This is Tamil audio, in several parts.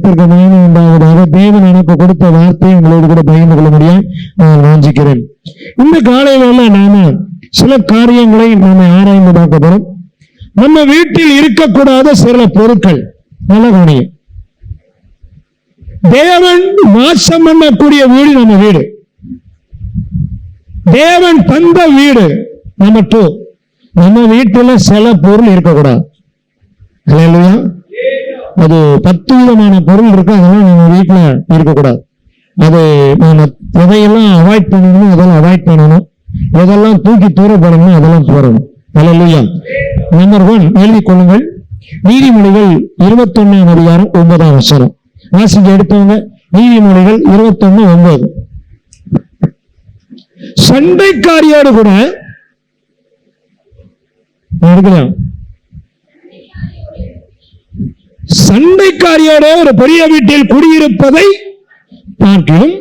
கர்த்தருக்கு மகிமை உண்டாவதாக. தேவன் எனக்கு கொடுத்த வார்த்தையை உங்களோடு கூட பகிர்ந்து கொள்ள முடியும் நான் வாஞ்சிக்கிறேன். இந்த காலையில நாம சில காரியங்களை நாம ஆராய்ந்து பார்க்க போறோம். நம்ம வீட்டில் இருக்கக்கூடாத சில பொருட்கள். நல்ல கவனியம். தேவன் வாசம் பண்ணக்கூடிய வீடு நம்ம வீடு. தேவன் தந்த வீடு நம்ம 2. நம்ம வீட்டுல சில பொருள் இருக்கக்கூடாது. அது 10 விதமான பொருள் இருக்கு, அதெல்லாம் நம்ம வீட்டுல இருக்கக்கூடாது. அது நம்ம எதையெல்லாம் அவாய்ட் பண்ணணுமோ அதெல்லாம் அவாய்ட் பண்ணணும், எதெல்லாம் தூக்கி தூரப்படணுமோ அதெல்லாம் போறணும். அல்லேலூயா. நம்பர் 1 எழுதிக் கொள்ளுங்கள். நீதிமொழிகள் 21ஆம் அதிகாரம் 9ஆம் வசனம். வாசிக்க எடுத்தவங்க நீதிமொழிகள் 21:9. சண்டைக்காரியோடு கூட எடுக்கலாம். சண்டைக்காரியோட ஒரு பெரிய வீட்டில் குடியிருப்பதை பார்க்கலாம்.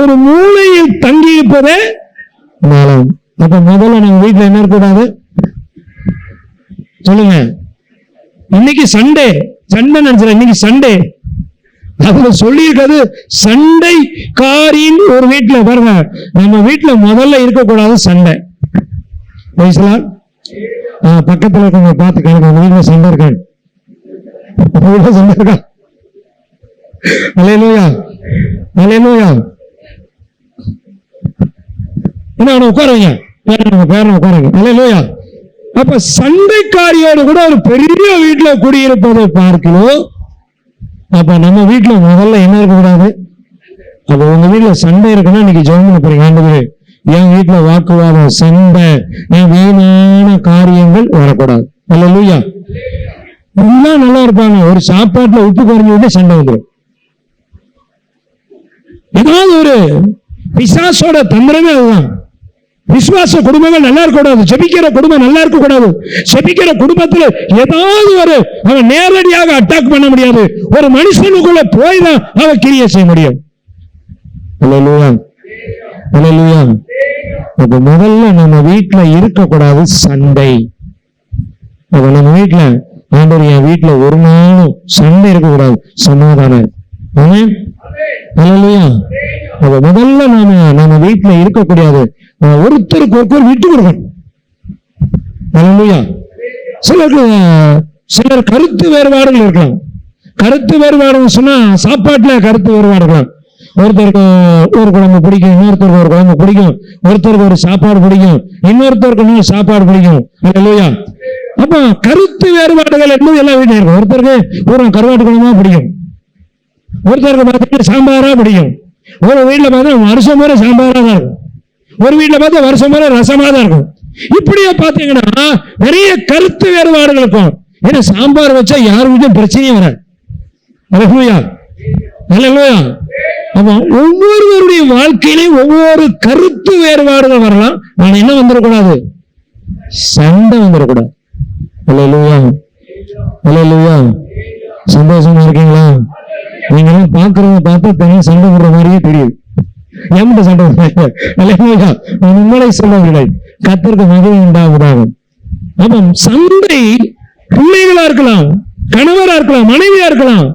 ஒரு மூலையில் தங்கியிருப்பதே நலம். அப்ப முதல்ல நம்ம வீட்டுல என்ன இருக்கக்கூடாது சொல்லுங்க. இன்னைக்கு சண்டே நினைச்சல, இன்னைக்கு சண்டே. அதுல சொல்லி இருக்காது சண்டைக்காரின் ஒரு வீட்டுல பாருங்க. நம்ம வீட்டுல முதல்ல இருக்கக்கூடாது சண்டை. பக்கத்துல இருக்கவங்க பார்த்து கேளுங்க, வீட்டுல சண்டை இருக்காங்க. சண்டை இருக்கா? அல்லேலூயா, அல்லேலூயா. என்ன உட்காருங்க, பேரன் உட்காருங்க. அல்லேலூயா. அப்ப சண்டைக்காரியோடு கூட ஒரு பெரிய வீட்டுல குடியிருப்பதை பார்க்கணும். அப்ப நம்ம வீட்டுல முதல்ல என்ன இருக்கக்கூடாது? அப்ப உங்க வீட்டுல சண்டை இருக்குன்னா இன்னைக்கு ஜெபம் பண்ண போறீங்க. ஆண்டவரே, என் வீட்டுல வாக்குவாதம், சண்டை, என் வீணான காரியங்கள் வரக்கூடாது. அல்லேலூயா. எல்லாம் நல்லா இருப்பாங்க, ஒரு சாப்பாட்டுல உப்பு குறைஞ்சு விட்டு சண்டை வந்துடும். ஏதாவது ஒரு பிசாசோட தந்திரமே அதுதான். விசுவாச குடும்பங்கள் நல்லா இருக்கக்கூடாது, செபிக்கிற குடும்பம் நல்லா இருக்கக்கூடாது. செபிக்கிற குடும்பத்துல ஏதாவது ஒரு அவன் நேரடியாக அட்டாக் பண்ண முடியாது. ஒரு மனுஷனுக்குள்ள போய் தான் அவன் கிரியை செய்ய முடியும். அல்லேலூயா, அல்லேலூயா. அப்ப முதல்ல நம்ம வீட்டுல இருக்கக்கூடாது சண்டை. அப்ப நம்ம வீட்டுல ஆண்டவர் என் வீட்டுல ஒரு நாளும் சண்டை இருக்கக்கூடாது, சமாதானம். அல்லேலூயா. அப்ப முதல்ல நம்ம வீட்டுல இருக்கக்கூடாது, ஒருத்தருக்கு ஒருத்தர் விட்டு கொடுக்கணும். அல்லேலூயா. சிலர் கருத்து வேறுபாடுகள் இருக்கலாம். கருத்து வேறுபாடு சொன்னா சாப்பாட்டுல கருத்து வேறுபாடு இருக்கலாம். ஒருத்தருக்கு ஒரு குழம்பு பிடிக்கும், இன்னொருத்தருக்கு ஒரு குழம்பு பிடிக்கும். ஒருத்தருக்கு ஒரு சாப்பாடு பிடிக்கும், இன்னொருத்தருக்கு இன்னொரு சாப்பாடு பிடிக்கும். அல்லேலூயா. அப்ப கருத்து வேறுபாடுகள் என்பது எல்லா வீட்லயும் இருக்கும். ஒருத்தருக்கு ஒரு கருவாட்டு குழம்பா பிடிக்கும், ஒருத்தருக்கு பார்த்தீங்கன்னா சாம்பாரா பிடிக்கும். ஒரு வீட்டுல பார்த்தா வருஷம் முறை சாம்பாரா தான் இருக்கும், ஒரு வீட்டுல பார்த்தா வருஷம் முறை ரசமா தான் இருக்கும். இப்படியே பாத்தீங்கன்னா நிறைய கருத்து வேறுபாடுகள் இருக்கும். ஏன்னா சாம்பார் வச்சா யார் வீட்டும் பிரச்சனையும் வராது. அல்லேலூயா, அல்லேலூயா. அப்ப ஒவ்வொருவருடைய வாழ்க்கையிலையும் ஒவ்வொரு கருத்து வேறுபாடுகள் வரலாம். நான் என்ன வந்துடக்கூடாது? சண்டை வந்துடக்கூடாது. அல்லேலூயா, அல்லேலூயா. சந்தோஷமா இருக்கீங்களா? நீங்க எல்லாம் பாக்குறவங்க பார்த்தா தனியா சண்டை போடுற மாதிரியே தெரியுது. என்கிட்ட சண்டை அல்லேலூயா. நான் உங்களை சொல்லவில்லை, கர்த்தருக்கு மகிமை உண்டாவதாக. அப்ப சண்டை பிள்ளைகளா இருக்கலாம், கணவரா இருக்கலாம், மனைவியா இருக்கலாம்,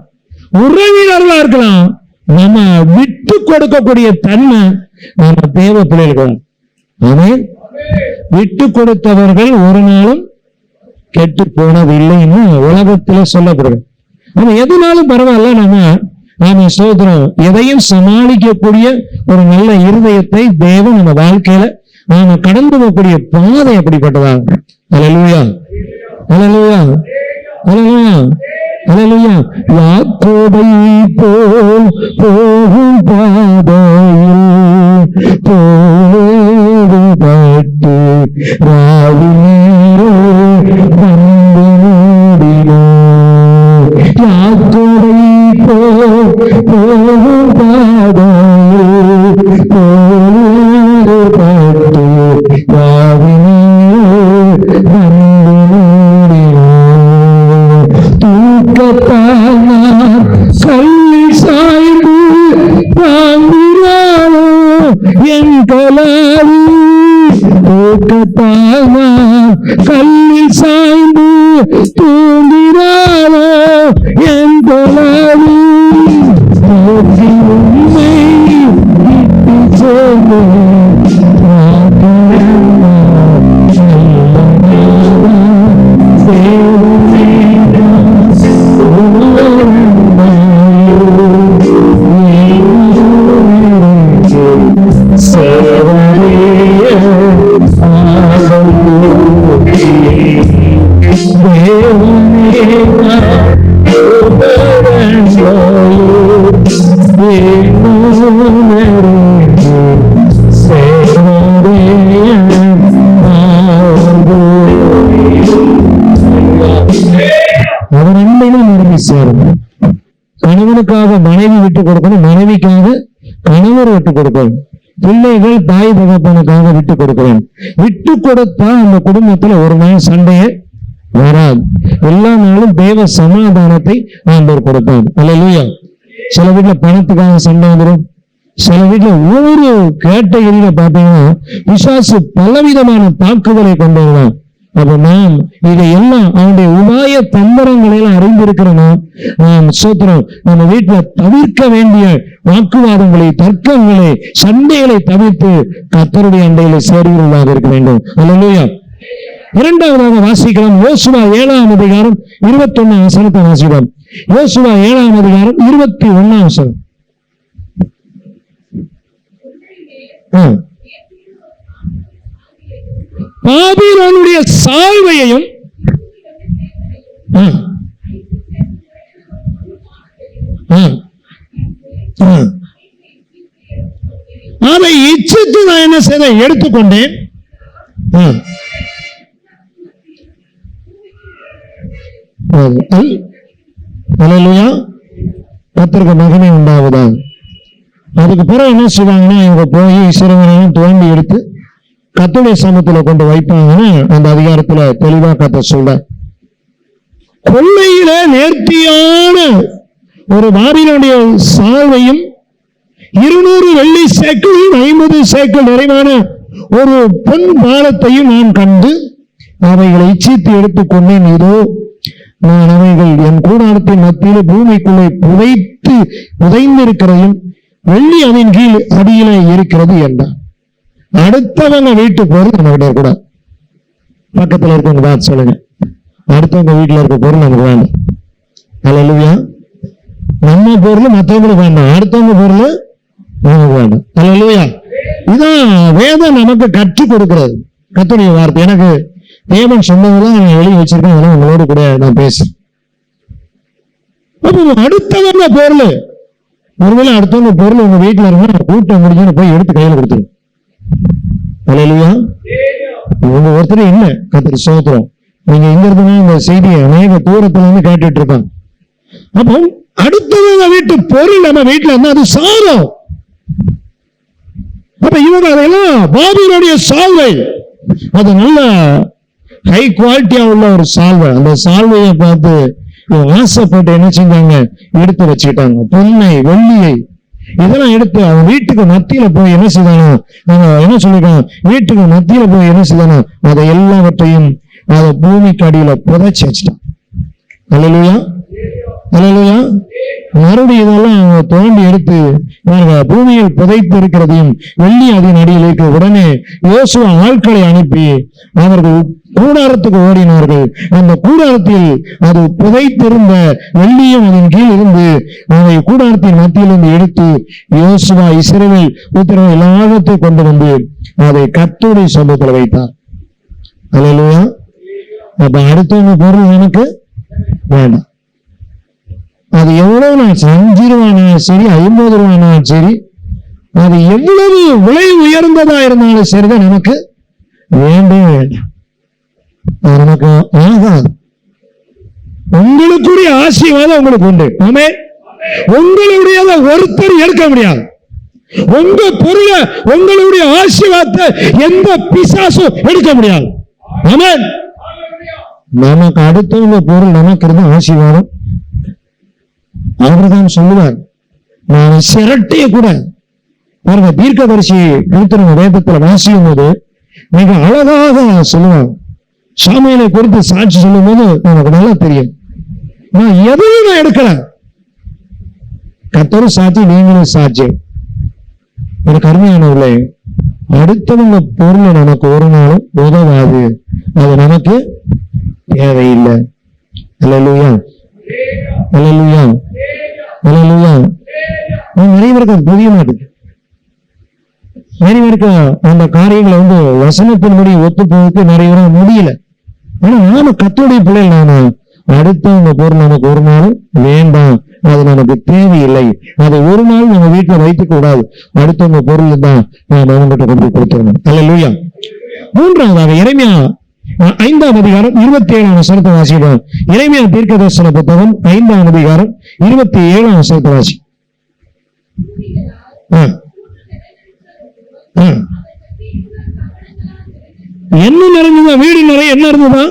உறவினர்களா இருக்கலாம். நம்ம விட்டு கொடுக்கக்கூடிய தன்மை நம்ம தேவ பிள்ளைகள். ஆமென். விட்டு கொடுத்தவர்கள் ஒரு நாளும் கெட்டு போனதில்லைன்னு உலகத்திலே சொல்லப்படுது. நம்ம எதுனாலும் பரவாயில்ல, நாம சோதரம் எதையும் சமாளிக்கக்கூடிய ஒரு நல்ல இருதயத்தை தேவன் நம்ம வாழ்க்கையில நாம கடந்து போகக்கூடிய பாதை எப்படிப்பட்டதா? அல்லேலூயா, அல்லேலூயா, அல்லேலூயா, அல்லேலூயா. யாக்கோபை போல் போகும் பாதையில் போடுபட்டு ராவினேரோ வந்து மூடினோ. யாக்கோபை போல் போகும் பாதையில் போடுபட்டு ராவினேரோ வந்து மூடினோ. கல்லி சாய்ந்து தாங்குறானோ என் கலாவி. தூக்கத்தானா கல்லில் சாய்ந்து தூங்குறானோ போலவும் நோக்கி உண்மை கணவனுக்காக மனைவி விட்டு கொடுக்கணும், மனைவிக்காக கணவர் விட்டு கொடுக்கணும், பிள்ளைகள் தாய் தகப்பனுக்காக விட்டு கொடுக்கணும். விட்டு கொடுத்தா அந்த குடும்பத்துல ஒரு நாள் சண்டையே வராது. எல்லா நாளும் தேவ சமாதானத்தை ஆண்டவர் கொடுப்பார். அல்லேலூயா. சில வீட்டுல பணத்துக்காக சண்டை வந்துடும். சில வீட்டுல ஒவ்வொரு கேட்டகரியில பாத்தீங்கன்னா பிசாசு பலவிதமான தாக்குதலை கொண்டு வருவான். அப்ப நாம் இதையெல்லாம் அவனுடைய உபாய தந்திரங்களையெல்லாம் அறிந்திருக்கிற நாம் சோத்திரம் நம்ம வீட்டுல தவிர்க்க வேண்டிய வாக்குவாதங்களை, தர்க்கங்களை, சண்டைகளை தவிர்த்து கர்த்தருடைய அண்டையில சேர்கிறதாக இருக்க வேண்டும். அல்லேலூயா. இரண்டாவதாக வாசிக்கலாம். யோசுவா 7ஆம் அதிகாரம் 21ஆம் வசனத்தை வாசிக்கலாம். யோசுவா 7ஆம் அதிகாரம் 21ஆம் வசனம். பாபிலோனுடைய சால்வையையும் அதை இச்சித்து நான் என்ன செய்தேன், எடுத்துக்கொண்டேன். அல்லேலூயா. கர்த்தருக்கு மகிமை உண்டாவதா. அதுக்கு பிறகு என்ன செய்வாங்கன்னா, இவங்க போய் சிறுவனையும் தோண்டி எடுத்து கர்த்தருடைய சமூகத்துல கொண்டு வைப்பாங்கன்னு அந்த அதிகாரத்துல தெளிவா கர்த்தர் சொல்ற. கொள்ளையில நேர்த்தியான ஒரு பாபிலோனுடைய சால்வையும் 200 வெள்ளி சேக்கல் 50 சேக்கல் நிறைவான ஒரு பொன் பாலத்தையும் நான் கண்டு அவைகளை இச்சித்து எடுத்துக்கொண்டேன். இதோ நான் அவைகள் என் கூடாரத்தின் மத்தியில பூமிக்குள்ளே புதைந்திருக்கிறதையும் வெள்ளி அதன் கீழ் அடியில இருக்கிறது என்றார். அடுத்தவங்க வீட்டுக்கு போறது நம்ம கிட்ட இருக்கக்கூடாது. பக்கத்துல இருக்கவங்க பார்த்து சொல்லுங்க, அடுத்தவங்க வீட்டுல இருக்க பொருள் நமக்கு வேண்டாம். அல்லேலூயா. நம்ம பொருள் மற்றவங்களுக்கு வேண்டாம், அடுத்தவங்க பொருள் நமக்கு வேண்டாம். அல்லேலூயா. இதான் வேதம் நமக்கு கற்றுக் கொடுக்கிறது. கர்த்தருடைய வார்த்தை எனக்கு தேவன் சொன்னதெல்லாம் நான் எழுதி வச்சிருக்கேன். அதெல்லாம் உங்களோடு கூட நான் பேசுறேன். அப்போ அடுத்தவங்க பொருள், ஒருவேளை அடுத்தவங்க பொருள் உங்க வீட்டுல இருந்தா கூட்டம் முடிஞ்சுன்னு போய் எடுத்து கையில கொடுத்துரும். அல்லேலூயா. இவங்க ஒருத்தர் இல்ல. கர்த்தர் ஸ்தோத்திரம். நீங்க இங்க இருந்தா இந்த செய்தியை அநேக தூரத்துல இருந்து கேட்டுட்டு இருக்காங்க. அப்போ அடுத்தவங்க வீட்டு பொருள் நம்ம வீட்டுல இருந்தா அது சாரம். அப்ப இவங்க அதெல்லாம் பாபிலோனுடைய சால்வை, அது நல்ல ஹை குவாலிட்டியா உள்ள ஒரு சால்வை. அந்த சால்வையை பார்த்து ஆசைப்பட்டு என்ன செஞ்சாங்க, எடுத்து வச்சுக்கிட்டாங்க. பொன்னை வெள்ளியை இதெல்லாம் எடுத்து அவன் வீட்டுக்கு மத்தியில போய் என்ன செய்தானோ, என்ன சொல்லிருக்காங்க, வீட்டுக்கு மத்தியில போய் என்ன செய்தானோ அதை எல்லாவற்றையும் அதை பூமிக்கு அடியில புதைச்சி வச்சுட்டான். அல்லேலூயா. அல்லேலூயா. மறுபடியும் இதெல்லாம் தோண்டி எடுத்து பூமியில் புதைத்து இருக்கிறதையும் வெள்ளி அதன் அடியில் இருக்க உடனே யோசுவா ஆட்களை அனுப்பி அவர்கள் கூடாரத்துக்கு ஓடினார்கள். அந்த கூடாரத்தில் அது புதைத்திருந்த வெள்ளியும் அதன் கீழ் இருந்து அதை கூடாரத்தின் மத்தியிலிருந்து எடுத்து யோசுவா இஸ்ரவேல் புத்திரர்கள் எல்லாத்தையும் கொண்டு வந்து அதை கர்த்தருடைய சமூகத்தில் வைத்தார். அல்லேலூயா. அப்ப அடுத்தவங்க பொருள் எனக்கு வேண்டாம். அது எவ்வளவு நான் 5 ரூபானாலும் சரி, 50 ரூபானாலும் சரி, அது எவ்வளவு விலை உயர்ந்ததா இருந்தாலும் சரிதான் நமக்கு வேண்டவே வேண்டாம். அது நமக்கு ஆகாது. உங்களுக்குரிய ஆசீர்வாதம் உங்களுக்கு உண்டு. ஆமே. உங்களுடையதை ஒருத்தர் எடுக்க முடியாது. உங்க பொருளை, உங்களுடைய ஆசீர்வாதத்தை எந்த பிசாசும் எடுக்க முடியாது. ஆமே. நமக்கு அடுத்தவங்க பொருள் நமக்கு இருந்த ஆசீர்வாதம் அவர்தான் சொல்லுவார். நான் சிரட்டைய கூட பாருங்க, தீர்க்கதரிசி குறித்து வேதத்துல வாசிக்கும் போது மிக அழகாக சொல்லுவார். சாமுவேலை குறித்து சாட்சி சொல்லும் போது நமக்கு நல்லா தெரியும். நான் எதையும் நான் எடுக்கல, கர்த்தரும் சாட்சி, நீங்களும் சாட்சி. எனக்கு அருமையானவர்களே, அடுத்தவங்க பொருள் நமக்கு ஒரு நாளும் உதவாது, அது நமக்கு தேவையில்லை. அல்லேலூயா, அல்லேலூயா, அல்லேலூயா. நிறைய பேருக்கு அது புரிய மாட்டேங்குது. நிறைய பேருக்கு அந்த காரியங்களை வசனத்தின்படி ஒத்து போவதற்கு நிறைய பேர் முடியல. ஆனா நாம கர்த்தருடைய பிள்ளைகள், நாம அடுத்தவங்க பொருள் நமக்கு ஒரு நாளும் வேண்டாம், அது நமக்கு தேவையில்லை, அதை ஒரு நாள் நம்ம வீட்டுல வைத்துக் கூடாது. அடுத்தவங்க பொருள் தான் நாம் அவங்ககிட்ட கொண்டு கொடுத்துடணும். அல்லேலூயா. மூன்றாவதாக எரேமியா 5ஆம் அதிகாரம் 27ஆம் வசனத்தை வாசிக்கிறோம். எரேமியா தீர்க்கதரிசன புத்தகம் 5ஆம் அதிகாரம் 27ஆம் வசனத்தை வாசி. என்ன நிறைந்ததா? வீடு நிறைய என்ன இருந்ததா?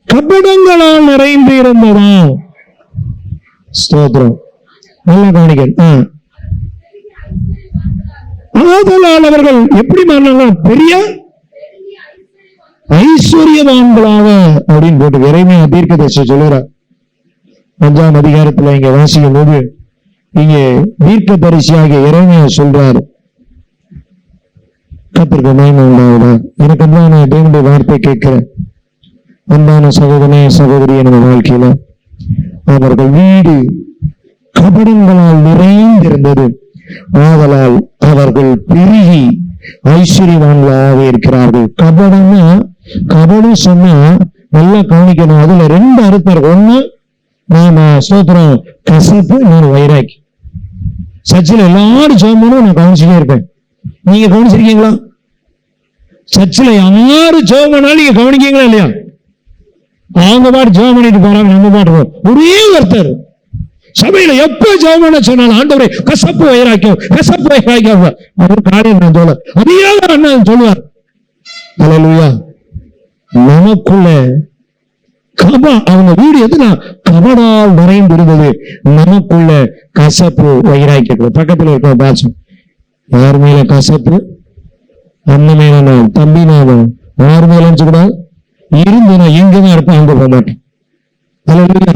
கபடங்களால் நிறைந்து இருந்ததா? ஸ்தோத்திரம். நல்லா கவனிக்க. ஆதலால் அவர்கள் எப்படி மாறினாங்க? பெரிய ஐஸ்வர்யவான்களாக அப்படின்னு போட்டு எரேமியா தீர்க்கதரிசி சொல்லுகிறார். 5ஆம் அதிகாரத்துல இங்க வாசிக்கும் போது இங்கே தீர்க்கதரிசியாக எரேமியா சொல்றாரு, கர்த்தருக்கு மகிமை உண்டாவதா. எனக்கு அன்பான தேவனுடைய வார்த்தை கேட்கிறேன். அன்பான சகோதரனே, சகோதரி, நம்ம வாழ்க்கையில அவர்கள் வீடு கபடங்களால் நிறைந்திருந்தது, ஆதலால் அவர்கள் பெருகி ஐஸ்வர்யவான்களாக இருக்கிறார்கள். கபடம்னா, கபடம் சொன்னா நல்லா கவனிக்கணும். அதுல 2 அர்த்தம் இருக்கு. ஒண்ணு நாம ஸ்தோத்திரம் கசப்பு, இன்னொரு வைராக்கி. சர்ச்சில் எல்லாரும் ஜெபம் பண்ணும், நான் கவனிச்சுட்டே இருப்பேன். நீங்க கவனிச்சிருக்கீங்களா? சர்ச்சில் யாரு ஜெபம் பண்ணாலும் நீங்க கவனிக்கீங்களா இல்லையா? அவங்க பாட்டு ஜெபம் பண்ணிட்டு போறாங்க, நம்ம பாட்டு ஒரே ஒருத்தர் சபையில எப்ப ஜெபம் பண்ண சொன்னாலும் ஆண்டவரே கசப்பு வைராக்கியம், கசப்பு வைராக்கியம். அவர் காரியம் நான் சொல்ல அதிகாரம் அண்ணன் சொல்லுவார். அல்லேலூயா. நமக்குள்ள அவங்க வீடு எதுனா கபடால் நிறைந்து இருந்தது, நமக்குள்ள கசப்பு வைராக்கியம். பக்கத்துல இருக்க பாசம், யார் மேல கசப்பு? அண்ணன் மேல, தம்பி மேல, யார் மேல கூடாது இருந்து நான் எங்கதான் இருப்பேன், அங்க போக மாட்டேன். அல்லேலூயா.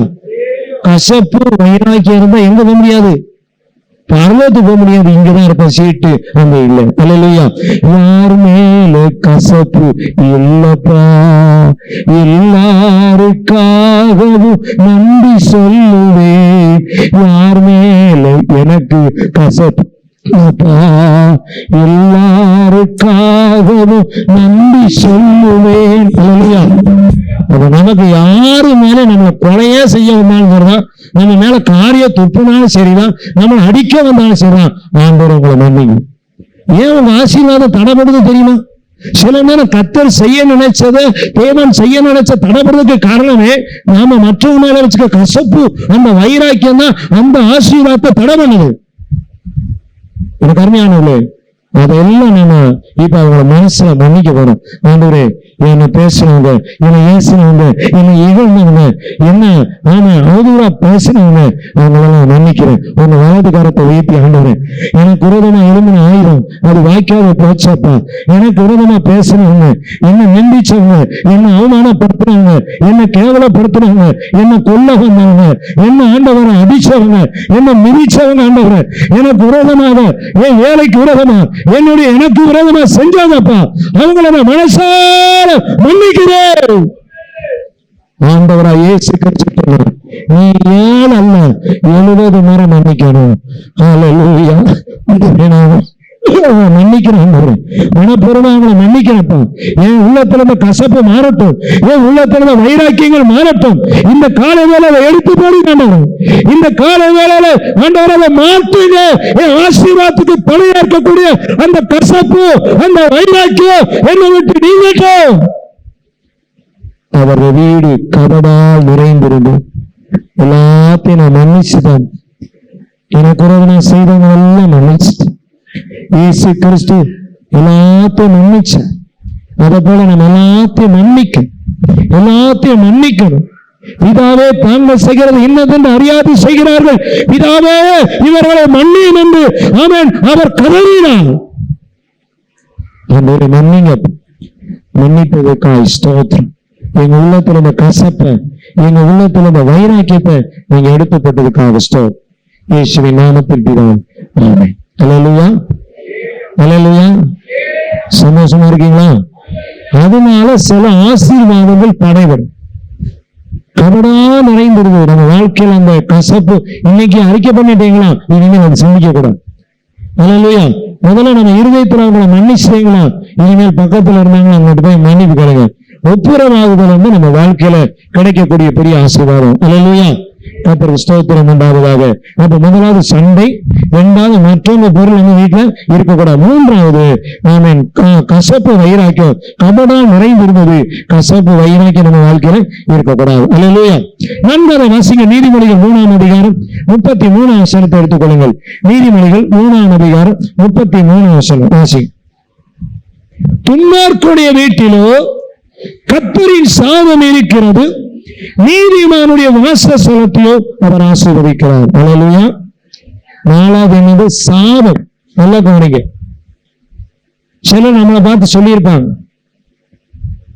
கசப்பு வைராக்கியம் இருந்தா எங்க போக முடியாது? பரலோகத்துக்கு போக முடியாது. இங்கதான் இருப்பேன், சீட்டு அங்க இல்லை. அல்லேலூயா. யார் மேல கசப்பு இல்லப்பா, எல்லாருக்காகவும் நம்பி சொல்லுவேன். யார் மேல எனக்கு கசப்பு எல்லாருக்காகவும் நம்பி சொல்லுவேன். அல்லேலூயா. அப்ப நமக்கு யாரு மேல நம்ம கொலையே செய்ய வந்தாலும் சரிதான், நம்ம மேல காரிய துப்புனாலும் சரிதான், நம்ம அடிக்க வந்தாலும் சரிதான், ஆண்டவர் உங்களை மன்னிக்கும். ஏன் உங்க ஆசீர்வாதம் தடைபடுது தெரியுமா? சில நேரம் கர்த்தர் செய்ய நினைச்சதை, தேவன் செய்ய நினைச்ச தடைபடுறதுக்கு காரணமே நாம மற்றவங்க மேல வச்சுக்க கசப்பு, அந்த வைராக்கியம் தான் அந்த ஆசீர்வாதத்தை தடை பண்ணுது. எனக்கு அருமையானவர்களே, அதெல்லாம் நம்ம இப்ப அவங்கள மனசுல மன்னிக்க போறோம். ஆண்டவரே, என்னை பேசினவங்க, என்னை ஏசினவங்க, என்னை இகழ்ந்தவங்க, என்ன ஆமா அவதூறா பேசினவங்க, அவங்களெல்லாம் மன்னிக்கிறேன். உங்க வலது கரத்தை உயர்த்தி, ஆண்டவரே எனக்கு விரோதமா எழும்பின ஆயுதம் அது வாய்க்காத போச்சாப்பா. எனக்கு விரோதமா பேசினவங்க, என்னை நிந்திச்சவங்க, என்னை அவமானப்படுத்தினவங்க, என்னை கேவலப்படுத்தினவங்க, என்னை கொல்ல வந்தவங்க, என்ன ஆண்டவரை அடிச்சவங்க, என்னை மிதிச்சவங்க, ஆண்டவரை எனக்கு விரோதமாக, என் வேலைக்கு விரோதமா, என்னுடைய எனக்கு விரோதமா செஞ்சாங்கப்பா, அவங்கள நான் மனசார மன்னிக்கிறேன். ஆண்டவரா இயேசு கிறிஸ்து, நீ 7 அல்ல 70 முறை மன்னிக்கணும். அல்லேலூயா. மன்னிக்கிறேன், மனப்பூர்வமா அவங்களை மன்னிக்கிறப்பா. என் உள்ளத்துல இருந்த கசப்பு மாறட்டும், என் உள்ளத்துல இருந்த வைராக்கியங்கள் மாறட்டும். இந்த காலை வேளையில எடுத்து போடி ஆண்டவர், இந்த காலை வேளையில ஆண்டவரை மாற்றுங்க. என் ஆசீர்வாதத்துக்கு பணியாற்றக்கூடிய அந்த கசப்பு, அந்த வைராக்கியம் என்னை விட்டு நீங்கட்டும். அவர் வீடு கபடால் நிறைந்திருந்து எல்லாத்தையும் நான் மன்னிச்சுதான், எனக்கு உறவு செய்தவங்க எல்லாம் மன்னிச்சுட்டேன். இயேசு கிறிஸ்து எல்லாத்தையும் மன்னிச்ச, அதை போல நம்ம எல்லாத்தையும் மன்னிக்கணும். பிதாவே, தாங்கள் செய்கிறது இன்னதென்று அறியாது செய்கிறார்கள், பிதாவே இவர்களை மன்னியும் என்று ஆமென் அவர் கதறினார். மன்னிங்க, மன்னிப்பதற்காக ஸ்தோத்திரம். எங்க உள்ளத்துல இந்த கசப்பை, எங்க உள்ளத்துல இந்த வைராக்கியத்தை நீங்க எடுத்துப்பட்டதுக்காக ஸ்தோத்திரம். இயேசுவின் நாமத்தில் பிதாவே, ஆமென். அல்லேலூயா, அல்லேலூயா. சந்தோஷமா இருக்கீங்களா? அதனால சில ஆசீர்வாதங்கள் தடைபடும். கபடா நிறைந்திருது நம்ம வாழ்க்கையில். அந்த கசப்பு இன்னைக்கு அறிக்கை பண்ணிட்டீங்களா, இனிமேல் அது சிந்திக்க கூடாது. அல்லேலூயா. முதல்ல நம்ம இருதயத்தில் அவங்களை மன்னிச்சிட்டீங்களா, இனிமேல் பக்கத்துல இருந்தாங்களா அவங்கள்ட்ட போய் மன்னிப்பு கிடைக்கும். ஒப்புரவாகுதல் நம்ம வாழ்க்கையில கிடைக்கக்கூடிய பெரிய ஆசீர்வாதம். அல்லேலூயா. கர்த்தருக்கு ஸ்தோத்திரம் உண்டாவதாக. அப்ப முதலாவது சண்டை, இரண்டாவது மற்றொரு பொருள் நம்ம வீட்டுல இருக்கக்கூடாது. மூன்றாவது ஆமென் கசப்பு வைராக்கியம், கபடா நிறைந்திருந்தது, கசப்பு வைராக்கியம் நம்ம வாழ்க்கையில இருக்கக்கூடாது. அல்லேலூயா. நண்பரை வாசிங்க. நீதிமொழிகள் 3ஆம் அதிகாரம் 33ஆம் வசனத்தை எடுத்துக் கொள்ளுங்கள். நீதிமொழிகள் 3ஆம் அதிகாரம் 33ஆம் வசனம் வாசிங்க. துன்மார்க்கருடைய வீட்டிலோ கர்த்தரின் சாபம் இருக்கிறது, நீதிமானுடைய வாசஸ்தலத்தையோ அவர் ஆசீர்வதிக்கிறார். அல்லேலூயா. நாலாவது என்னது? சாபம். நல்ல கவனிங்க. சிலர் நம்மளை பார்த்து சொல்லியிருப்பாங்க,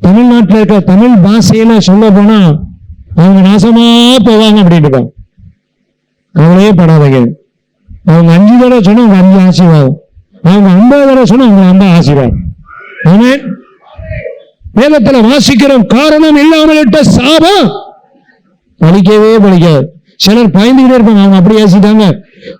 தமிழ்நாட்டில் இருக்க தமிழ் பாஷையில சொல்ல போனா அவங்க நாசமா போவாங்க அப்படின்ட்டு. கவலையே படாதீங்க. அவங்க 5 தடவை சொன்னா அவங்க 5 ஆசீர்வாதம், அவங்க 50 தடவை சொன்னா அவங்க 50 ஆசீர்வாதம். ஆமென். வேதத்துல வாசிக்கிறோம், காரணம் இல்லாமல் இட்ட சாபம் பலிக்கவே பலிக்காது. சிலர் பயந்துகிட்டே இருப்பாங்க, அவங்க அப்படி ஏசிட்டாங்க,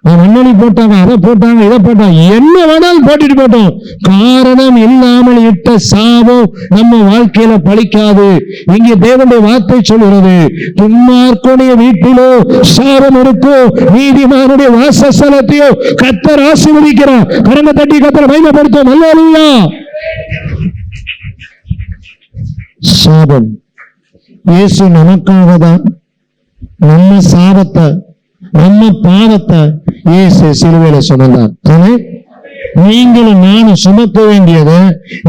மண்ணொலி போட்டாங்க, அதை போட்டாங்க, இதை போட்டாங்க, என்ன வேணாலும் போட்டுட்டு போட்டோம், காரணம் இல்லாமல் இட்ட சாபம் நம்ம வாழ்க்கையில பலிக்காது. இங்கே தேவனுடைய வார்த்தை சொல்கிறது, துன்மார்க்கருடைய வீட்டிலோ சாபம் இருக்கோ, நீதிமானுடைய வாசஸ்தலத்தையோ கர்த்தர் ஆசீர்வதிக்கிறார். கரங்களை தட்டி கர்த்தரை மகிமைப்படுத்தும். அல்லேலூயா. சாபம் இயேசு நமக்காக தான் நம்ம சாபத்தை, நம்ம பாவத்தை இயேசு சிலுவையில சுமந்தார். நீங்களும் நானும் சுமக்க வேண்டியதை,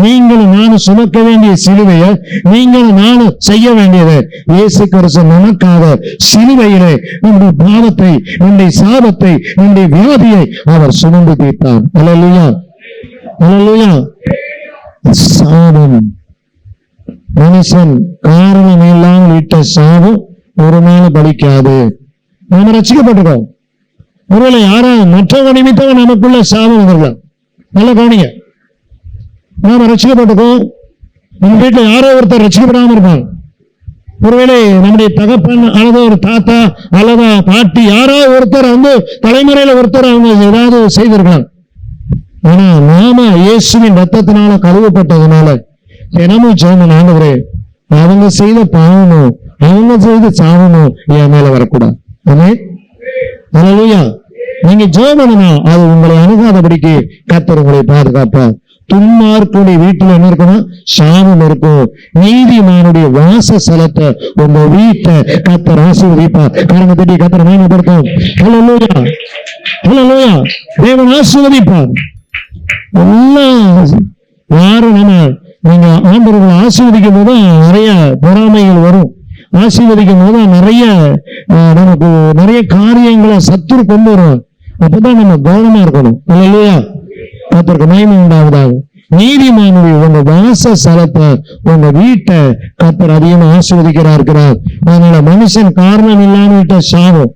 நீங்களும் நானும் சுமக்க வேண்டிய சிலுவையை நீங்களும் நானும் செய்ய வேண்டியதை இயேசு கிறிஸ்து நமக்காக சிலுவையிலே நம்முடைய பாவத்தை, நம்முடைய சாபத்தை, நம்முடைய வியாதியை அவர் சுமந்து தீர்த்தார். அல்லேலூயா, அல்லேலூயா. சாபம் மனுஷன் காரணம் இல்லாமல் இட்ட சாபம் ஒரு நாள் பலிக்காது. நாம ரட்சிக்கப்பட்டிருக்கோம். ஒருவேளை யாராவது மற்றவங்க நிமித்தம் நமக்குள்ள சாபம் வரலாம். நல்ல கவனிங்க. நாம ரட்சிக்கப்பட்டிருக்கோம். நம்ம வீட்டுல யாரோ ஒருத்தர் ரட்சிக்கப்படாம இருப்பாங்க. ஒருவேளை நம்முடைய தகப்பன் அல்லது ஒரு தாத்தா அல்லது பாட்டி யாராவது ஒருத்தர் தலைமுறையில ஒருத்தர் அவங்க ஏதாவது செய்திருக்கலாம். ஆனா நாம இயேசுவின் ரத்தத்தினால கழுவப்பட்டதுனால தினமும் ஜெபம், ஆண்டவரே அவங்க செய்த பாவமும் அவங்க செய்த சாபமும் என் மேல வரக்கூடாது. அல்லேலூயா. நீங்க ஜெபம் அது உங்களை அணுகாதபடிக்கு கர்த்தர் உங்களை பாதுகாப்பார். துன்மார்க்கருடைய வீட்டுல என்ன இருக்கணும்? சாபம் இருக்கும். நீதிமானுடைய வாசஸ்தலத்தை, உங்க வீட்டை கர்த்தர் ஆசீர்வதிப்பார். கரங்களை தட்டி கர்த்தரை மகிமைப்படுத்தும். அல்லேலூயா, அல்லேலூயா. தேவன் ஆசீர்வதிப்பார். எல்லாம் யாரும் நீங்க ஆண்டவர்களை ஆசீர்வதிக்கும் போது நிறைய பொறாமைகள் வரும். ஆசீர்வதிக்கும் போது நமக்கு நிறைய காரியங்களை சத்துரு கொண்டு வரும். அப்பதான் நம்ம கவனமா இருக்கணும். அல்லேலூயா. கர்த்தருக்கு மகிமை உண்டாவதாக. நீதிமானுடைய உங்க வாசஸ்தலத்தை, உங்க வீட்டை கர்த்தர் அதிகமா ஆசீர்வதிக்கிறார். அதனால மனுஷன் காரணம் இல்லாம விட்ட சாபம்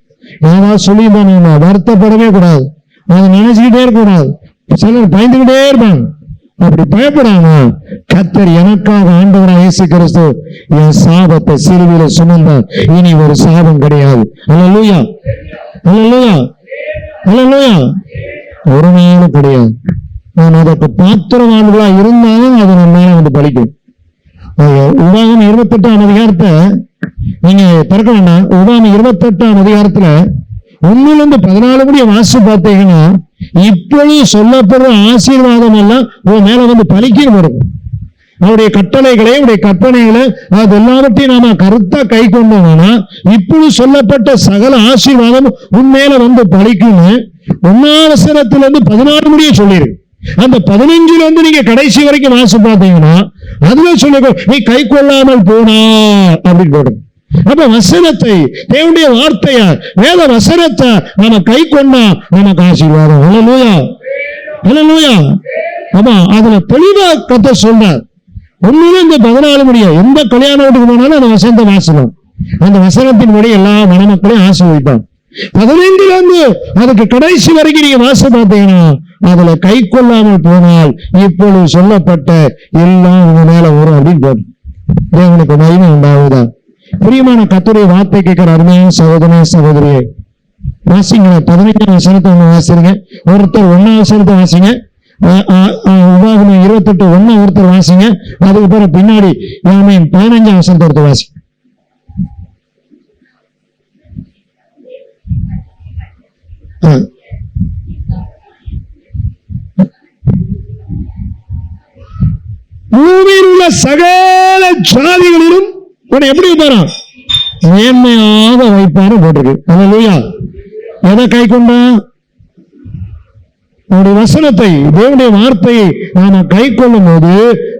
ஏதாவது சொல்லி வருத்தப்படவே கூடாது. அதை நினைச்சுக்கிட்டே இருக்கக்கூடாது. சிலர் பயந்துகிட்டே இருப்பாங்க. அப்படி பயப்படாம கர்த்தர் எனக்காக ஆண்டவராக இயேசு கிறிஸ்து என் சாபத்தை சிலுவையில சுமந்தார். இனி ஒரு சாபம் கிடையாது. அல்லேலூயா, அல்லேலூயா, அல்லேலூயா. ஒரு நாளும் கிடையாது. நான் அதற்கு பாத்திரவான்களா இருந்தாலும் அது நம்ம மேல பலிக்கும். உபாகம் 28ஆம் அதிகாரத்தை நீங்க திறக்க வேண்டாம். உபாகம் 28ஆம் அதிகாரத்துல 1-14 முடிய வாசி பார்த்தீங்கன்னா, இப்பொழுது சொல்லப்படுற ஆசீர்வாதம் எல்லாம் உன் மேல பலிக்க வரும். அவருடைய கட்டளைகளை, அவருடைய கற்பனைகளை, அது எல்லாவற்றையும் நாம கருத்தா கை கொண்டோம்னா இப்பொழுது சொல்லப்பட்ட சகல ஆசீர்வாதம் உன் மேல பலிக்கும்னு 1ஆம் வசனத்திலிருந்து 16 முடிய சொல்லியிருக்கு. அந்த 15 நீங்க கடைசி வரைக்கும் வாசி பார்த்தீங்கன்னா அதுல சொல்லுங்க, நீ கை கொள்ளாமல் போனா அப்படின்னு போடுங்க. அப்ப வசனத்தை, தேவனுடைய வார்த்தைய, வேத வசனத்தை நாம கை கொண்டா நமக்கு ஆசீர்வாதம். அல்லேலூயா, அல்லேலூயா. அப்ப அதுல தெளிவா கர்த்தர் சொல்றார். 1-14 முடிய எந்த கல்யாண வீட்டுக்கு போனாலும் அந்த வசனத்தை வாசனம், அந்த வசனத்தின்படி எல்லா மணமக்களையும் ஆசீர்வதிப்பான். 15 அதுக்கு கடைசி வரைக்கும் நீங்க வாச பார்த்தீங்கன்னா அதுல கை கொள்ளாமல் போனால் இப்பொழுது சொல்லப்பட்ட எல்லாம் உங்க மேல வரும் அப்படின்னு தேவனுக்கு மகிமை உண்டாகுதா? பிரியமான கர்த்தருடைய வார்த்தை கேட்கிற அருமையான சகோதரனே சகோதரியே, வாசிங்க 15ஆம் வசனத்தை வாசிங்க. ஒருத்தர் 1ஆம் வசனத்தை வாசிங்க. உபாகமம் 28:1 ஒருத்தர் வாசிங்க. அதுக்கு பிறகு பின்னாடி 15ஆம் வசனத்தை ஒருத்தர் வாசிங்க. பூமியில் உள்ள சகல ஜாதிகளிலும் எப்படி வைப்பாரா? மேன்மையாக வைப்பாரு போட்டிருக்கு. அல்லேலூயா. எதை கை கொண்டா? அவருடைய வசனத்தை, தேவனுடைய வார்த்தையை நாம கை கொள்ளும் போது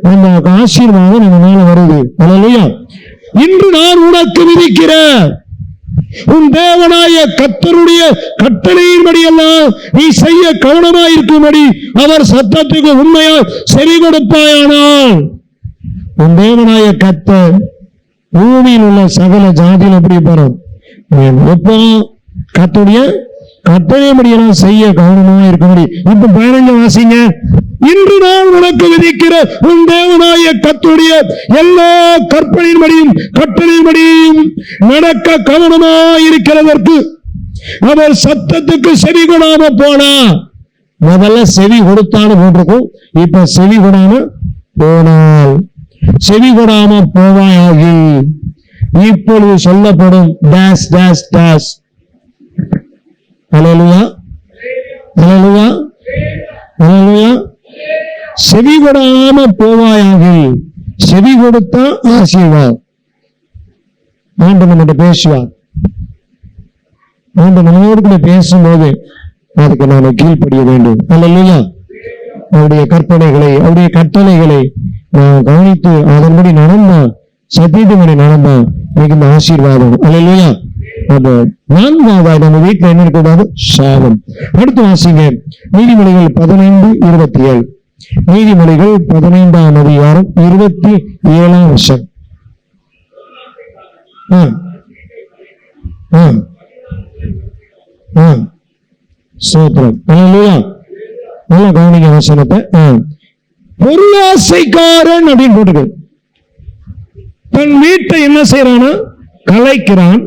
அந்த ஆசீர்வாதம் நம்ம மேல வருது. அல்லேலூயா. இன்று நான் உனக்கு விதிக்கிற உன் தேவனாய கர்த்தருடைய கட்டளையின்படி எல்லாம் நீ செய்ய கவனமாயிருக்கும்படி அவர் சத்தத்துக்கு உண்மையாய் செவி கொடுப்பாயானால், உன் தேவனாய கர்த்தர் பூமியில் உள்ள சகல ஜாதியில் எப்படி போறோம்? எப்போ கர்த்தருடைய கட்டளையின்படி எல்லாம் செய்ய கவனமா இருக்கும்படி. இப்ப 15 வாசிங்க. இன்று நான் உனக்கு விதிக்கிற உன் தேவனாய கர்த்தருடைய எல்லா கற்பனையின்படியும் கட்டளையின்படியும் நடக்க கவனமாயிருக்கிறதற்கு அவர் சத்தத்துக்கு செவி கொடாம போனா. முதல்ல செவி கொடுத்தாலும் போட்டிருக்கும், இப்ப செவி கொடாம போனால். செவி கொடாம போவாயாகி இப்பொழுது சொல்லப்படும் டேஸ் டேஸ் டேஸ். அல்லேலூயா, அல்லேலூயா, அல்லேலூயா. செவி கொடாம போவாயாக. செவி கொடுத்தா ஆசீர்வாதம். ஆண்டவர் நம்மகிட்ட பேசுவார். ஆண்டவர் நம்மோடு கூட பேசும்போது அதுக்கு நாம கீழ்ப்படிய வேண்டும். அல்லேலூயா. அவருடைய கற்பனைகளை, அவருடைய கட்டளைகளை நாம் கவனித்து அதன்படி நடந்தா, சத்தியத்தின்படி நடந்தா மிகுந்த ஆசீர்வாதம். அல்லேலூயா. அப்போ 4வது நம்ம வீட்டுல என்ன இருக்கக்கூடாது? சாபம். அடுத்து வாசிங்க நீதிமொழிகள் 15:27. நீதிமொழிகள் 15ஆம் அதிகாரம் 27ஆம் வசனம். சூத்திரம். அல்லேலூயா. நல்லா கவனிங்க வசனத்தை. பொருளாசைக்காரன் அப்படின்னு போட்டுக்கு தன் வீட்டை என்ன செய்யறானா? கலைக்கிறான்.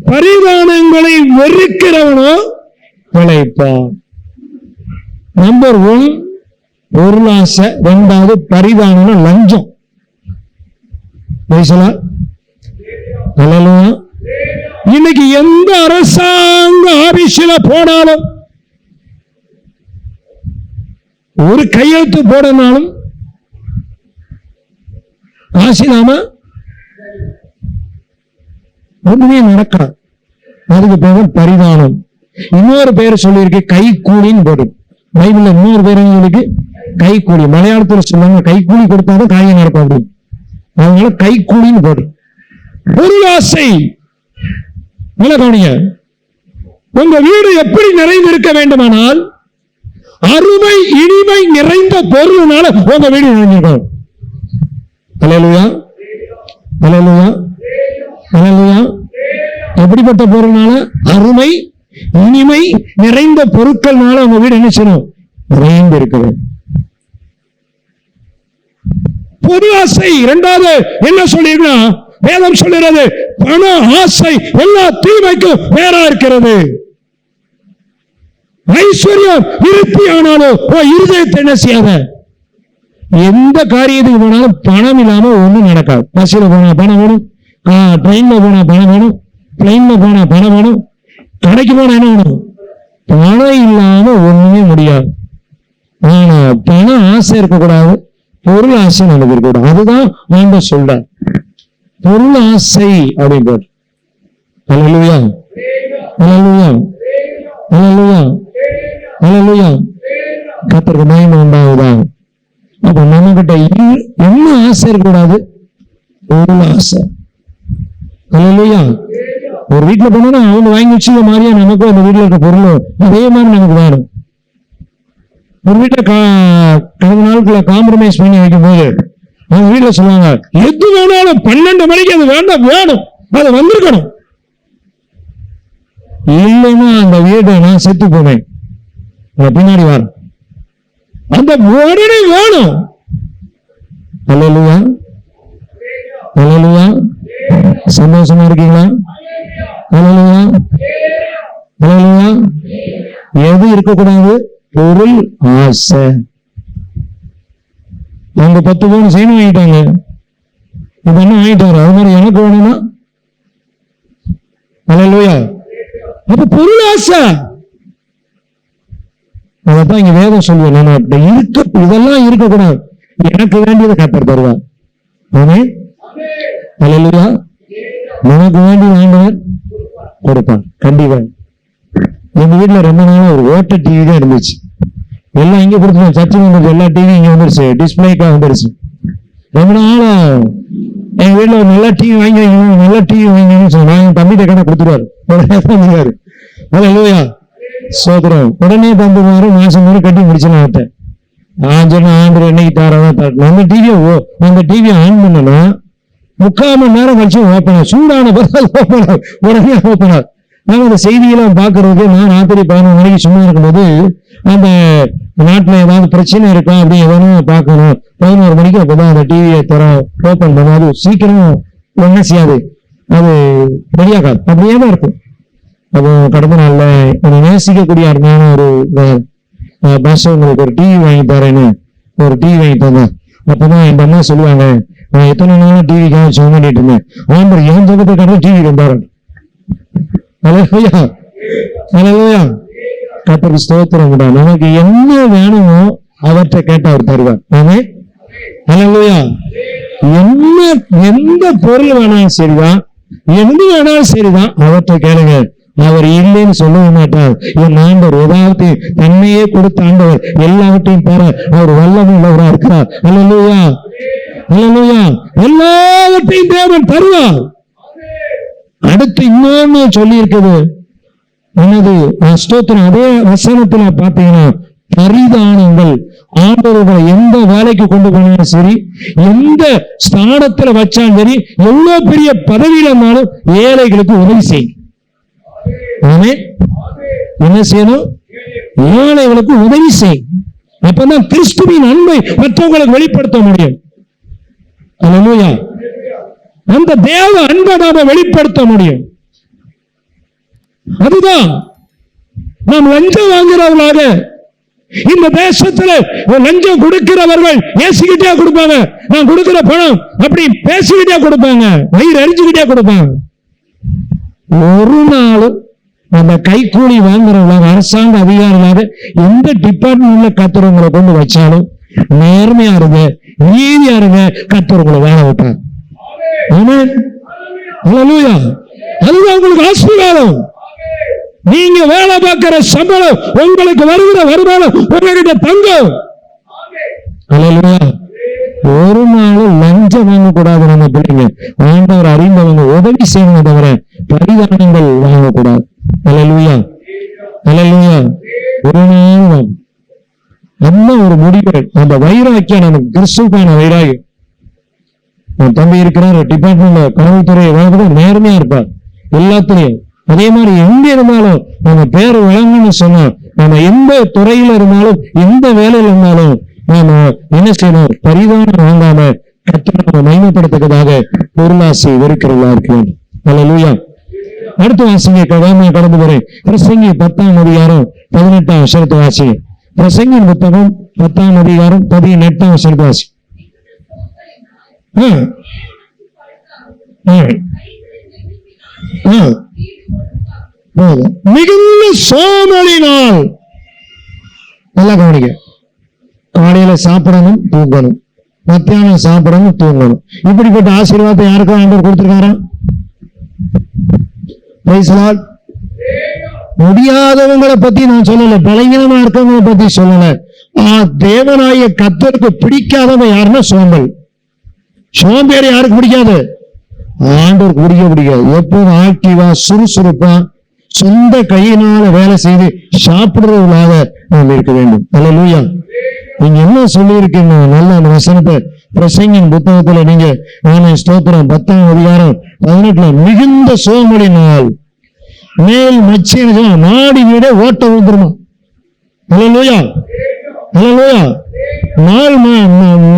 பரிதானங்களை வெறுக்கிறவனோ கலைப்பான். நம்பர் 1 பொருளாசை, 2வது பரிதானம், லஞ்சம். இன்னைக்கு எந்த அரசாங்க ஆபீஸ்ல போனாலும், ஒரு கையெழுத்து போடனாலும் ஆசிலாம ஒண்ணுமே நடக்காது. அதுக்கு பேர் பரிதானம். இன்னொரு பேர் சொல்லியிருக்கு கைக்கூலின்னு போடு. பைபிள்ல இன்னொரு பேர் சொல்லிருக்கு கைக்கூலி. மலையாளத்துல சொல்லுவாங்க கைக்கூலி கொடுத்தாதான் காரியம் நடக்கும் அப்படி. அதனால கைக்கூலின்னு போடு. பொருளாசை. நல்ல கவனிங்க. உங்க வீடு எப்படி நிறைந்திருக்க வேண்டுமானால் அருமை இனிமை நிறைந்த பொருள்னால உங்க வீடு நிறைஞ்சிருக்கும். அல்லேலூயா, அல்லேலூயா, அல்லேலூயா. எப்படிப்பட்ட பொருள்னால? அருமை இனிமை நிறைந்த பொருட்கள்னால உங்க வீடு என்ன செய்யணும்? நிறைந்து இருக்குது. பொருளாசை. 2வது என்ன சொல்லிருக்கா? வேதம் சொல்லுறது பண ஆசை எல்லா தீமைக்கும் வேறா இருக்கிறது. ஐஸ்வர்யம் விருத்தி ஆனாலும் இருதயத்தை என்ன செய்யாத. எந்த காரியத்துக்கு போனாலும் பணம் இல்லாம ஒண்ணும் நடக்காது. பஸ்ல போனா பணம் வேணும், ட்ரெயின்ல போனா பணம் வேணும், பிளைன்ல போனா பணம் வேணும், கடைக்கு போனா என்ன வேணும்? பணம் இல்லாம ஒண்ணுமே முடியாது. ஆனா பண ஆசை இருக்கக்கூடாது, பொருள் ஆசை நமக்கு இருக்கக்கூடாது. அதுதான் ஆண்டவர் சொல்றார். பொருள் ஆசை அப்படின்னு. அல்லேலூயா, அல்லேலூயா, அல்லேலூயா, அல்லேலூயா. கர்த்தருக்கு மகிமை உண்டாகுதா? அப்ப நம்ம கிட்ட என்ன ஆசை இருக்கக்கூடாது? பொருள் ஆசை. அல்லேலூயா. ஒரு வீட்டுல போனா அவங்க வாங்கி வச்சுக்க மாதிரியா நமக்கும் அந்த வீட்டுல இருக்க பொருளும் அதே மாதிரி நமக்கு வேணும். ஒரு வீட்டுல கடந்த நாட்கள காம்ப்ரமைஸ் பண்ணி வைக்கும் போது அவங்க வீட்டுல சொல்லுவாங்க, எது வேணாலும் 12 மணிக்கு அது வேண்டாம், வேணும், அது வந்திருக்கணும். இல்லைன்னா அந்த வீட்டை நான் செத்து போவேன். பின்னாடி வர அந்த உடனே வேணும். அல்லேலூயா, அல்லேலூயா. சந்தோஷமா இருக்கீங்களா? அல்லேலூயா, அல்லேலூயா. எது இருக்கக்கூடாது? பொருள் ஆசை. அவங்க 10 பவுன் செய்து வாங்கிட்டாங்க, இப்ப என்ன வாங்கிட்டாரு? அது மாதிரி எனக்கு வேணும்னா அல்லேலூயா. அப்ப பொருள் ஆசை. அதான் இங்க வேதம் சொல்லுவேன், நம்ம அப்படி இருக்க இதெல்லாம் இருக்கக்கூடாது. எனக்கு வேண்டியதை கர்த்தர் தருவார். ஆமென், அல்லேலூயா. நமக்கு வேண்டிய ஆண்டவர் கொடுப்பான் கண்டிப்பா. எங்க வீட்டுல ரொம்ப நாளா ஒரு ஓட்ட டிவி தான் இருந்துச்சு. எல்லாம் இங்க கொடுத்துருவோம், சர்ச்சை வந்துருச்சு, எல்லா டிவி இங்க வந்துருச்சு, டிஸ்பிளேக்கா வந்துருச்சு. ரொம்ப நாளா எங்க வீட்டுல ஒரு நல்ல டிவி வாங்கி வைக்கணும், நல்ல டிவி வாங்கணும்னு சொன்னா என் தம்பிட்ட கடை கொடுத்துருவாரு. உடனே தந்துருவாரு. அல்லேலூயா, சோதரம். உடனே தந்துருவாரு, மாசம் முறை கட்டி முடிச்சுலாம் விட்டேன். நான் சொன்ன ஆண்டு என்னைக்கு தாராதான் தரணும். அந்த டிவியை ஆன் பண்ணனா 3/4 மணி நேரம் கழிச்சு ஓப்பனர், சூடான பிறகு ஓப்பனர், உடனே ஓப்பனர். நாங்க அந்த செய்தியெல்லாம் பாக்குறதுக்கு நான் ராத்திரி 11 மணிக்கு சும்மா இருக்கும்போது அந்த நாட்டுல ஏதாவது பிரச்சனை இருக்கா அப்படி எதனா பார்க்கணும். 11 மணிக்கு அப்பதான் அந்த டிவியை ஓப்பன் பண்ணும். அது சீக்கிரம் ஒன்றும் செய்யாது, அது வெளியாகாது, அப்படியே தான் இருக்கும். அப்போ கடந்த நாள்ல என்னை நேசிக்கக்கூடிய அருமையான ஒரு பாஷா உங்களுக்கு ஒரு டிவி வாங்கி தரேன்னு ஒரு டிவி வாங்கி தந்தேன். அப்பதான் என் அம்மா சொல்லுவாங்க, நான் எத்தனை நாளும் டிவிக்காக சொல்ல பண்ணிட்டு இருந்தேன், ஆம்பர் என் ஜபத்தை கடந்த டிவி வந்தாரு. அல்லேலூயா, அல்லேலூயா. கர்த்தருக்கு ஸ்தோத்திரம். நமக்கு என்ன வேணுமோ அவர்கிட்ட கேட்டு அவர் தருவார். ஆமென், அல்லேலூயா. எந்த பொருள் வேணாலும் சரிதான், எது வேணாலும் சரிதான், அவர்கிட்ட கேளுங்க. அவர் இல்லைன்னு சொல்லவே மாட்டார். என் ஆண்டவர் ஏதாவது தன்னையே கொடுத்த ஆண்டவர், எல்லாவற்றையும் தர அவர் வல்லமை உள்ளவரா இருக்கிறார். அல்லேலூயா, அல்லேலூயா. எல்லாவற்றையும் தேவன் தருவார். அடுத்து இன்னொன்னு சொல்லி இருக்குது, என்னது? ஸ்தோத்திரம். அதே வசனத்துல பாத்தீங்கன்னா, பரிதானங்கள். ஆண்டவர்களை எந்த வேலைக்கு கொண்டு போனாலும் சரி, எந்த ஸ்தானத்துல வச்சாலும் சரி, எவ்வளவு பெரிய பதவியில இருந்தாலும் ஏழைகளுக்கு உதவி செய்யும். ஆமென். என்ன செய்யணும்? ஏழைகளுக்கு உதவி செய்யும். அப்பதான் கிறிஸ்துவின் அன்பை மற்றவங்களுக்கு வெளிப்படுத்த முடியும். அல்லேலூயா. அந்த தேவ அன்பை நாம வெளிப்படுத்த முடியும். அதுதான் நாம் லஞ்சம் வாங்குறவர்களாக இந்த தேசத்துல லஞ்சம் கொடுக்கிறவர்கள் பேசிக்கிட்டே கொடுப்பாங்க. நான் கொடுக்கிற பணம் அப்படி பேசிக்கிட்டே கொடுப்பாங்க, வயிறு எரிஞ்சுக்கிட்டே கொடுப்பாங்க. ஒரு நாளும் அந்த கைக்கூலி வாங்குறவங்களாக, அரசாங்க அதிகாரிகளாக எந்த டிபார்ட்மெண்ட்ல கத்துறவங்களை கொண்டு வச்சாலும் நேர்மையா இருங்க, நீதியா இருங்க, கத்துறவங்களை வேலை வைப்பாங்க. ஆமென், அல்லேலூயா. அதுதான் உங்களுக்கு ஆசீர்வாதம். நீங்க வேலை பார்க்கிற சம்பளம், உங்களுக்கு வருகிற வருமானம் உங்ககிட்ட தங்கும். அல்லேலூயா. ஒரு நாளும் லஞ்சம் வாங்கக்கூடாது. நம்ம பிள்ளைங்க ஆண்டவர் அறிந்தவங்க உதவி செய்யணும், தவிர பரிதானங்கள் வாங்கக்கூடாது. அல்லேலூயா, அல்லேலூயா. ஒரு நாள் அந்த ஒரு முடிவு, அந்த வைராக்கியம் நமக்கு கிறிஸ்துவுக்கான வைராகியம். தம்பி இருக்கிறார் டிபார்ட்மெண்ட்ல, காவல்துறை நேர்மையா இருப்பார் எல்லாத்துலயும். அதே மாதிரி எங்க இருந்தாலும் நம்ம பேர் விளங்குன்னு சொன்னா, நம்ம எந்த துறையில இருந்தாலும் எந்த வேலையில இருந்தாலும் நாம என்ன செய்யணும்? பரிதானம் வாங்காம கர்த்தரை மகிமைப்படுத்ததாக பொருளாசை வெறுக்கிறவர்களா இருக்கிறோம். அல்லேலூயா. அடுத்த வாசிங்க, கடந்து வரேன். பிரசங்கி 10ஆம் அதிகாரம் 18ஆம் வசனத்தை வாசிங்க. பிரசங்கின் புத்தகம் 10ஆம் அதிகாரம் 18ஆம் வசனத்தை வாசி. மிகுந்த சோமலினால், நல்லா கவனிக்க, காலையில சாப்பிடணும், தூங்கணும், மத்தியானம் சாப்பிடணும், தூங்கணும். இப்படிப்பட்ட ஆசீர்வாதத்தை யாருக்கும் ஆண்டவர் கொடுத்திருக்காரா? முடியாதவங்களை பத்தி நான் சொல்லல, பலவீனமா இருக்கவங்களை பத்தி சொல்லல. தேவனாய கர்த்தருக்கு பிடிக்காதவங்க யாருன்னா சோம்பல். சோம்பேறி யாருக்கு பிடிக்காது? ஆண்டவருக்கு பிடிக்காது. எப்போதும் ஆக்டிவா, சுறுசுறுப்பா, சொந்த கையினால வேலை செய்து சாப்பிடுறவர்களாக நாம் இருக்க வேண்டும். அல்லேலூயா. நீங்க என்ன சொல்லி இருக்கீங்க? நல்ல அந்த வசனத்தை பிரசங்கின் புத்தகத்துல நீங்க ஸ்தோத்திரம் 10ஆம் அதிகாரம் 18 மிகுந்த சோம்பலினால் மேல் மச்சி மாடி வீடே ஓட்ட விழுந்துருமா. அல்லேலூயா, அல்லேலூயா.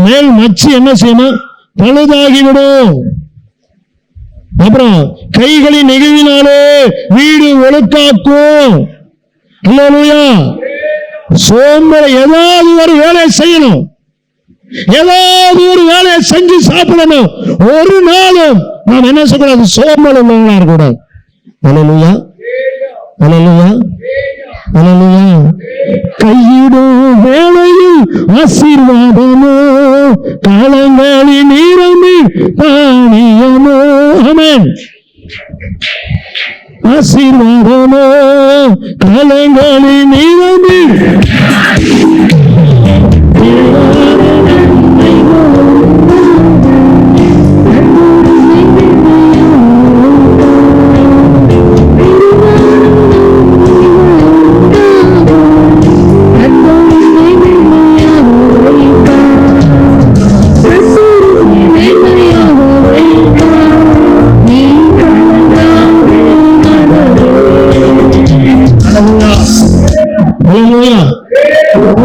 மேல் மச்சி என்ன செய்யணும்? பழுதாகிவிடும். அப்புறம் கைகளின் நெகிழினாலே வீடு ஒழுக்காக்கும். அல்லேலூயா. சோம்பலை ஏதாவது ஒரு வேலையை செய்யணும், ஏதாவது ஒரு வேலையை செஞ்சு சாப்பிடணும். ஒரு நாளும் நாம் என்ன செய்யக்கூடாது? சோம்பல் உள்ளவங்களா இருக்கக்கூடாது. அல்லேலூயா, அல்லேலூயா, அல்லேலூயா. கையிடும் வேளையில் ஆசீர்வாதமோ, காலங்களின் நீரமே பாணியமோ. ஆமென். ஆசீர்வாதமோ, காலங்களின் நீரமே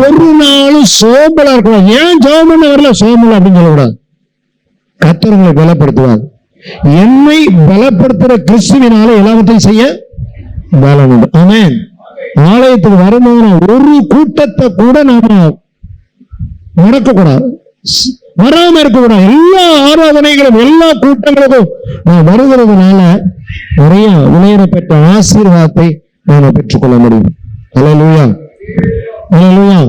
ஒரு நாளும் சோம்பலா இருக்கக்கூடாது. ஏன் ஜெபம் பண்ண வரல சோம்பல் அப்படின்னு சொல்லக்கூடாது. கர்த்தர் உங்களை பலப்படுத்துவார். என்னை பலப்படுத்துற கிறிஸ்துவினால எல்லாவற்றையும் செய்ய பலம் உண்டு. ஆமென். ஆலயத்துக்கு வரும்போது ஒரு கூட்டத்தை கூட நாம முடக்கக்கூடாது, வராம இருக்கக்கூடாது. எல்லா ஆராதனைகளும் எல்லா கூட்டங்களுக்கும் நான் வருகிறதுனால நிறைய விளையாடப்பட்ட ஆசீர்வாதத்தை நாம பெற்றுக்கொள்ள முடியும். அல்லேலூயா, அல்லேலூயா.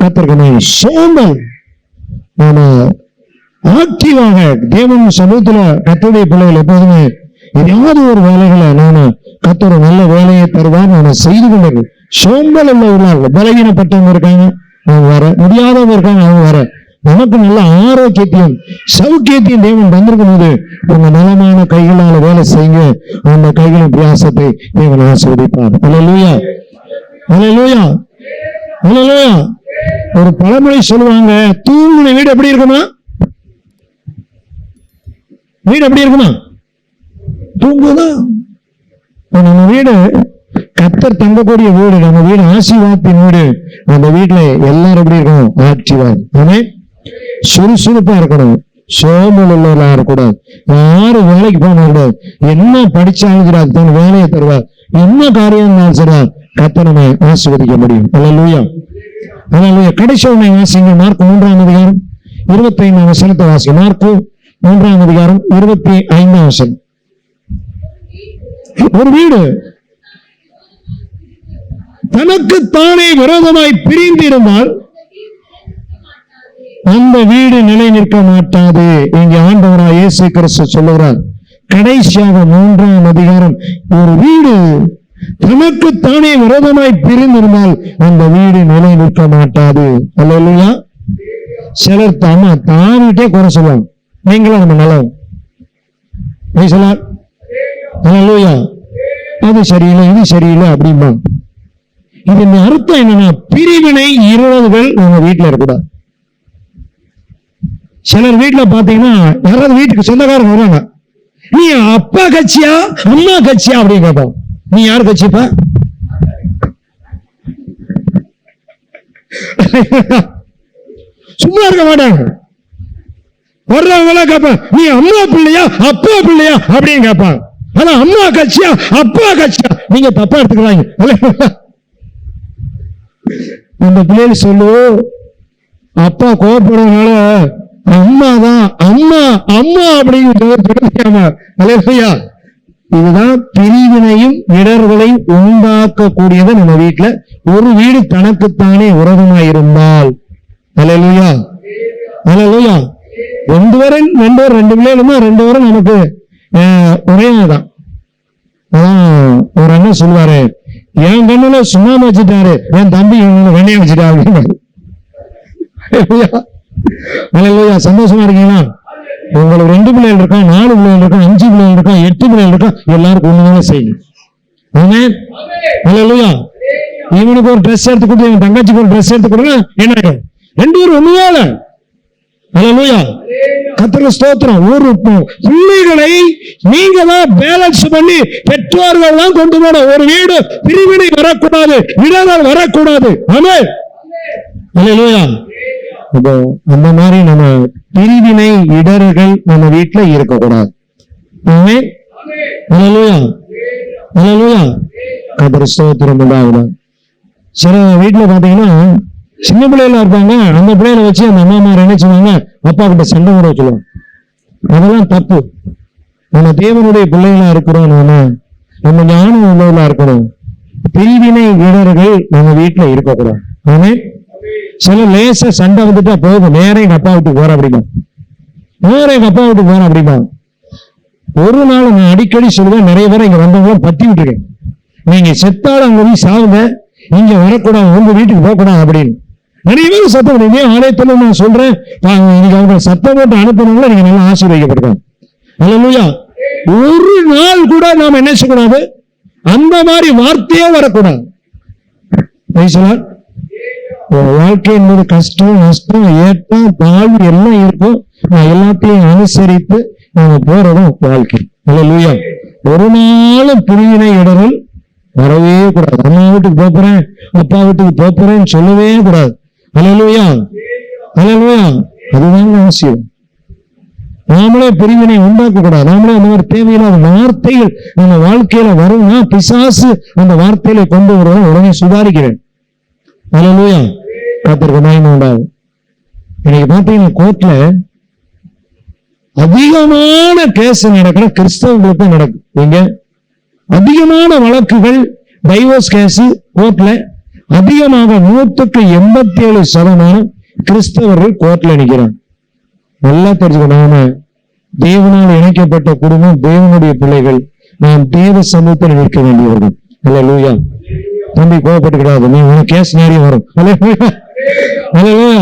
கர்த்தருக்கு சோம்பல் நாம ஆக்டிவாக தேவன் சமூகத்துல கர்த்தருடைய பிள்ளைகள் எப்போதுமே ஏதாவது ஒரு வேலைகளை நாம கர்த்தர் நல்ல வேலையை தருவார் நாம செய்து கொண்டது. சோம்பல் உள்ளவர்கள், பலவீனப்பட்டவங்க இருக்காங்க அவங்க வர, முடியாதவங்க இருக்காங்க அவங்க வர. நமக்கு நல்ல ஆரோக்கியத்தையும் சௌக்கியத்தையும் தேவன் தந்திருக்கும் போது உங்க நலமான கைகளால வேலை செய்யுங்க. அந்த கைகளின் பிரயாசத்தை தேவன் ஆசீர்வதிப்பார். அல்லேலூயா, அல்லேலூயா, அல்லேலூயா. ஒரு பழமொழி சொல்லுவாங்க, தூங்குன வீடு எப்படி இருக்குமா? வீடு எப்படி இருக்குமா? தூங்குதான். நம்ம வீடு கர்த்தர் தங்கக்கூடிய வீடு, நம்ம வீடு ஆசீர்வாதத்தின் வீடு. அந்த வீட்டுல எல்லாரும் எப்படி இருக்கணும்? ஆக்டிவா, சுறுசுறுப்பா இருக்கணும். சோம்பல் உள்ளவர்களா இருக்கக்கூடாது. யாரும் வேலைக்கு போகக்கூடாது. என்ன படிச்சாலும் சரி அதுதான் வேலையை தருவார். என்ன காரியம் இருந்தாலும் சரி கர்த்தர் நம்மை ஆசீர்வதிக்க முடியும். அல்லேலூயா, அல்லேலூயா. கடைசி ஒன்றை வாசிங்க. மார்க் 3ஆம் அதிகாரம் 25ஆம் வசனத்தை வாசிங்க. மார்க் 3ஆம் அதிகாரம் 25ஆம் வசனம். ஒரு வீடு தனக்குத்தானே விரோதமாய் பிரிந்து இருந்தால் அந்த வீடு நிலை நிற்க மாட்டாது. இங்கே ஆண்டவராய் இயேசு கிறிஸ்து சொல்லுகிறார். கடைசியாக 3ஆம் அதிகாரம், ஒரு வீடு தனக்குத்தானே விரோதமாய் பிரிந்திருந்தால் அந்த வீடு நிலை நிற்க மாட்டாது. அல்லேலூயா. சிலர் தாவிட்டே குறை சொல்லுவாங்க, நீங்களும் நம்ம நல்லவங்க. அல்லேலூயா. அது சரியில்லை இது சரியில்லை அப்படிம்பா. இது அர்த்தம் என்னன்னா, பிரிவினை இருவர்கள் நம்ம வீட்டுல இருக்கக்கூடாது. சிலர் வீட்டுல பாத்தீங்கன்னா யாராவது வீட்டுக்கு சொந்தக்காரங்க வருவாங்க, நீ அப்பா கட்சியா அம்மா கட்சியா அப்படின்னு கேட்போம். நீ யாரு கட்சிப்பா? சும்மா இருக்க மாட்டாங்க. வர்றவங்க கேட்பான், நீ அம்மா பிள்ளையா அப்பா பிள்ளையா அப்படின்னு கேட்பான். ஆனா அம்மா கட்சியா அப்பா கட்சியா நீங்க தப்பா எடுத்துக்கிறாங்க. அந்த பிள்ளைகள் சொல்லு, அப்பா கோபப்படுறதுனால அம்மா தான் அம்மா அம்மா அப்படிங்கிற. இதுதான் பிரிவினையும் இடர்களையும் உண்டாக்கக்கூடியது நம்ம வீட்டுல. ஒரு வீடு தனக்குத்தானே விரோதமாயிருந்தால், அல்லேலூயா, அல்லேலூயா. ரெண்டு பிள்ளைகளுமா 2 பேரும் நமக்கு ஒரேதான். அதான் ஒரு அண்ணன் சொல்லுவாரு, என் கண்ணுல சுண்ணாம்பு வச்சுட்டாரு, என் தம்பி வெண்ணைய வச்சுட்டாரு. அல்லேலூயா. சந்தோஷமா இருக்கீங்களா? உங்களுக்கு 2 பிள்ளைகள் இருக்கா, 4 பிள்ளைகள் இருக்கா, 5 பிள்ளைகள் இருக்கா, 8 பிள்ளைகள் இருக்கா, எல்லாருக்கும் ஒண்ணுதானே செய்யணும். ஆமென். அல்லேலூயா. இவனுக்கு ஒரு ட்ரெஸ் எடுத்து கொடுத்து என் தங்கச்சிக்கு ஒரு ட்ரெஸ் எடுத்து கொடுங்க, என்ன 2 பேரும் ஒண்ணுதான். அல்லேலூயா. கர்த்தருக்கு ஸ்தோத்திரம். ஒரு பிள்ளைகளை நீங்க தான் பேலன்ஸ் பண்ணி பெற்றோர்கள் தான் கொண்டு போன ஒரு வீடு பிரிவினை வரக்கூடாது, இடர்கள் வரக்கூடாது. ஆமென். அல்லேலூயா. அந்த மாதிரி நம்ம பிரிவினை இடர்கள் நம்ம வீட்டுல இருக்கக்கூடாது. ஆமென். அல்லேலூயா. அல்லேலூயா. கர்த்தருக்கு ஸ்தோத்திரம் உண்டாகுது. சில வீட்டுல பாத்தீங்கன்னா சின்ன பிள்ளைகளா இருப்பாங்க, அந்த பிள்ளைகளை வச்சு அந்த அம்மாமார் என்ன செய்வாங்க, அப்பா கிட்ட சண்டை கூட சொல்லுவாங்க. அதெல்லாம் தப்பு. நம்ம தேவனுடைய பிள்ளைகளா இருக்கிறோம், நம்ம ஞானம் உள்ளவர்களா இருக்கணும். பிரிவினை இடர்கள் நம்ம வீட்டுல இருக்கக்கூடாது. ஆமே. சில லேச சண்டை வந்துட்டா போதும், நேரம் எங்க அப்பா வீட்டுக்கு போற அப்படிமா, நேரம் எங்க அப்பா வீட்டுக்கு போற அப்படிமா. ஒரு நாள் நான் அடிக்கடி சொல்லுவேன், நிறைய பேரை இங்க வந்தவங்களும் பத்தி விட்டுருக்கேன், நீங்க செத்தாலும் அங்க போய் சாவுங்க, இங்க வரக்கூடாது, உங்க வீட்டுக்கு போகக்கூடாது அப்படின்னு. நிறைய பேர் சத்தம் இதே ஆலயத்துல நான் சொல்றேன், இன்னைக்கு அவங்க சத்தம் போட்டு அனுப்பினவங்கள நீங்க நல்லா ஆசீர்வதிக்கப்படுறாங்க. அல்லேலூயா. ஒரு நாள் கூட நாம என்ன செய்யக்கூடாது, அந்த மாதிரி வார்த்தையே வரக்கூடாது. வாழ்க்கை என்பது கஷ்டம், நஷ்டம், ஏற்றம், தாழ்வு எல்லாம் இருக்கும். எல்லாத்தையும் அனுசரித்து நாம போறதும் வாழ்க்கை. அல்லேலூயா. ஒரு நாளும் பிரிவினை இடர்கள் வரவே கூடாது. அம்மா வீட்டுக்கு போறேன், அப்பா வீட்டுக்கு போறேன்னு சொல்லவே கூடாது. அல்லேலூயா. அல்லேலூயா. அதுதான் அவசியம். நாமளே பிரிவினை உண்டாக்க கூடாது. நாமளே அந்த மாதிரி தேவையில்லாத வார்த்தைகள் நம்ம வாழ்க்கையில வரும்னா பிசாசு அந்த வார்த்தையில கொண்டு வருவோம், உடனே சுதாரிக்கிறேன். அல்லேலூயா. கர்த்தருக்கு மகிமை உண்டாகும். இன்னைக்கு பாத்தீங்கன்னா கோர்ட்ல அதிகமான கேஸ் நடக்கிற கிறிஸ்தவங்களுக்கு தான் நடக்கும். இங்க அதிகமான வழக்குகள் டைவோர்ஸ் கேஸ் கோர்ட்ல அதிகமாக 187% கிறிஸ்தவர்கள் கோர்ட்ல நிற்கிறாங்க. நல்லா தெரிஞ்சுக்கணும், நாம தேவனால் இணைக்கப்பட்ட குடும்பம், தேவனுடைய பிள்ளைகள், நாம் தேவ சமூகத்தில் நிற்க வேண்டியவர்கள். அல்லேலூயா. தம்பி கோவப்பட்டுக்கிடாது, நீ உனக்கு கேஸ் நிறைய வரும். அல்லேலூயா. அல்லேலூயா.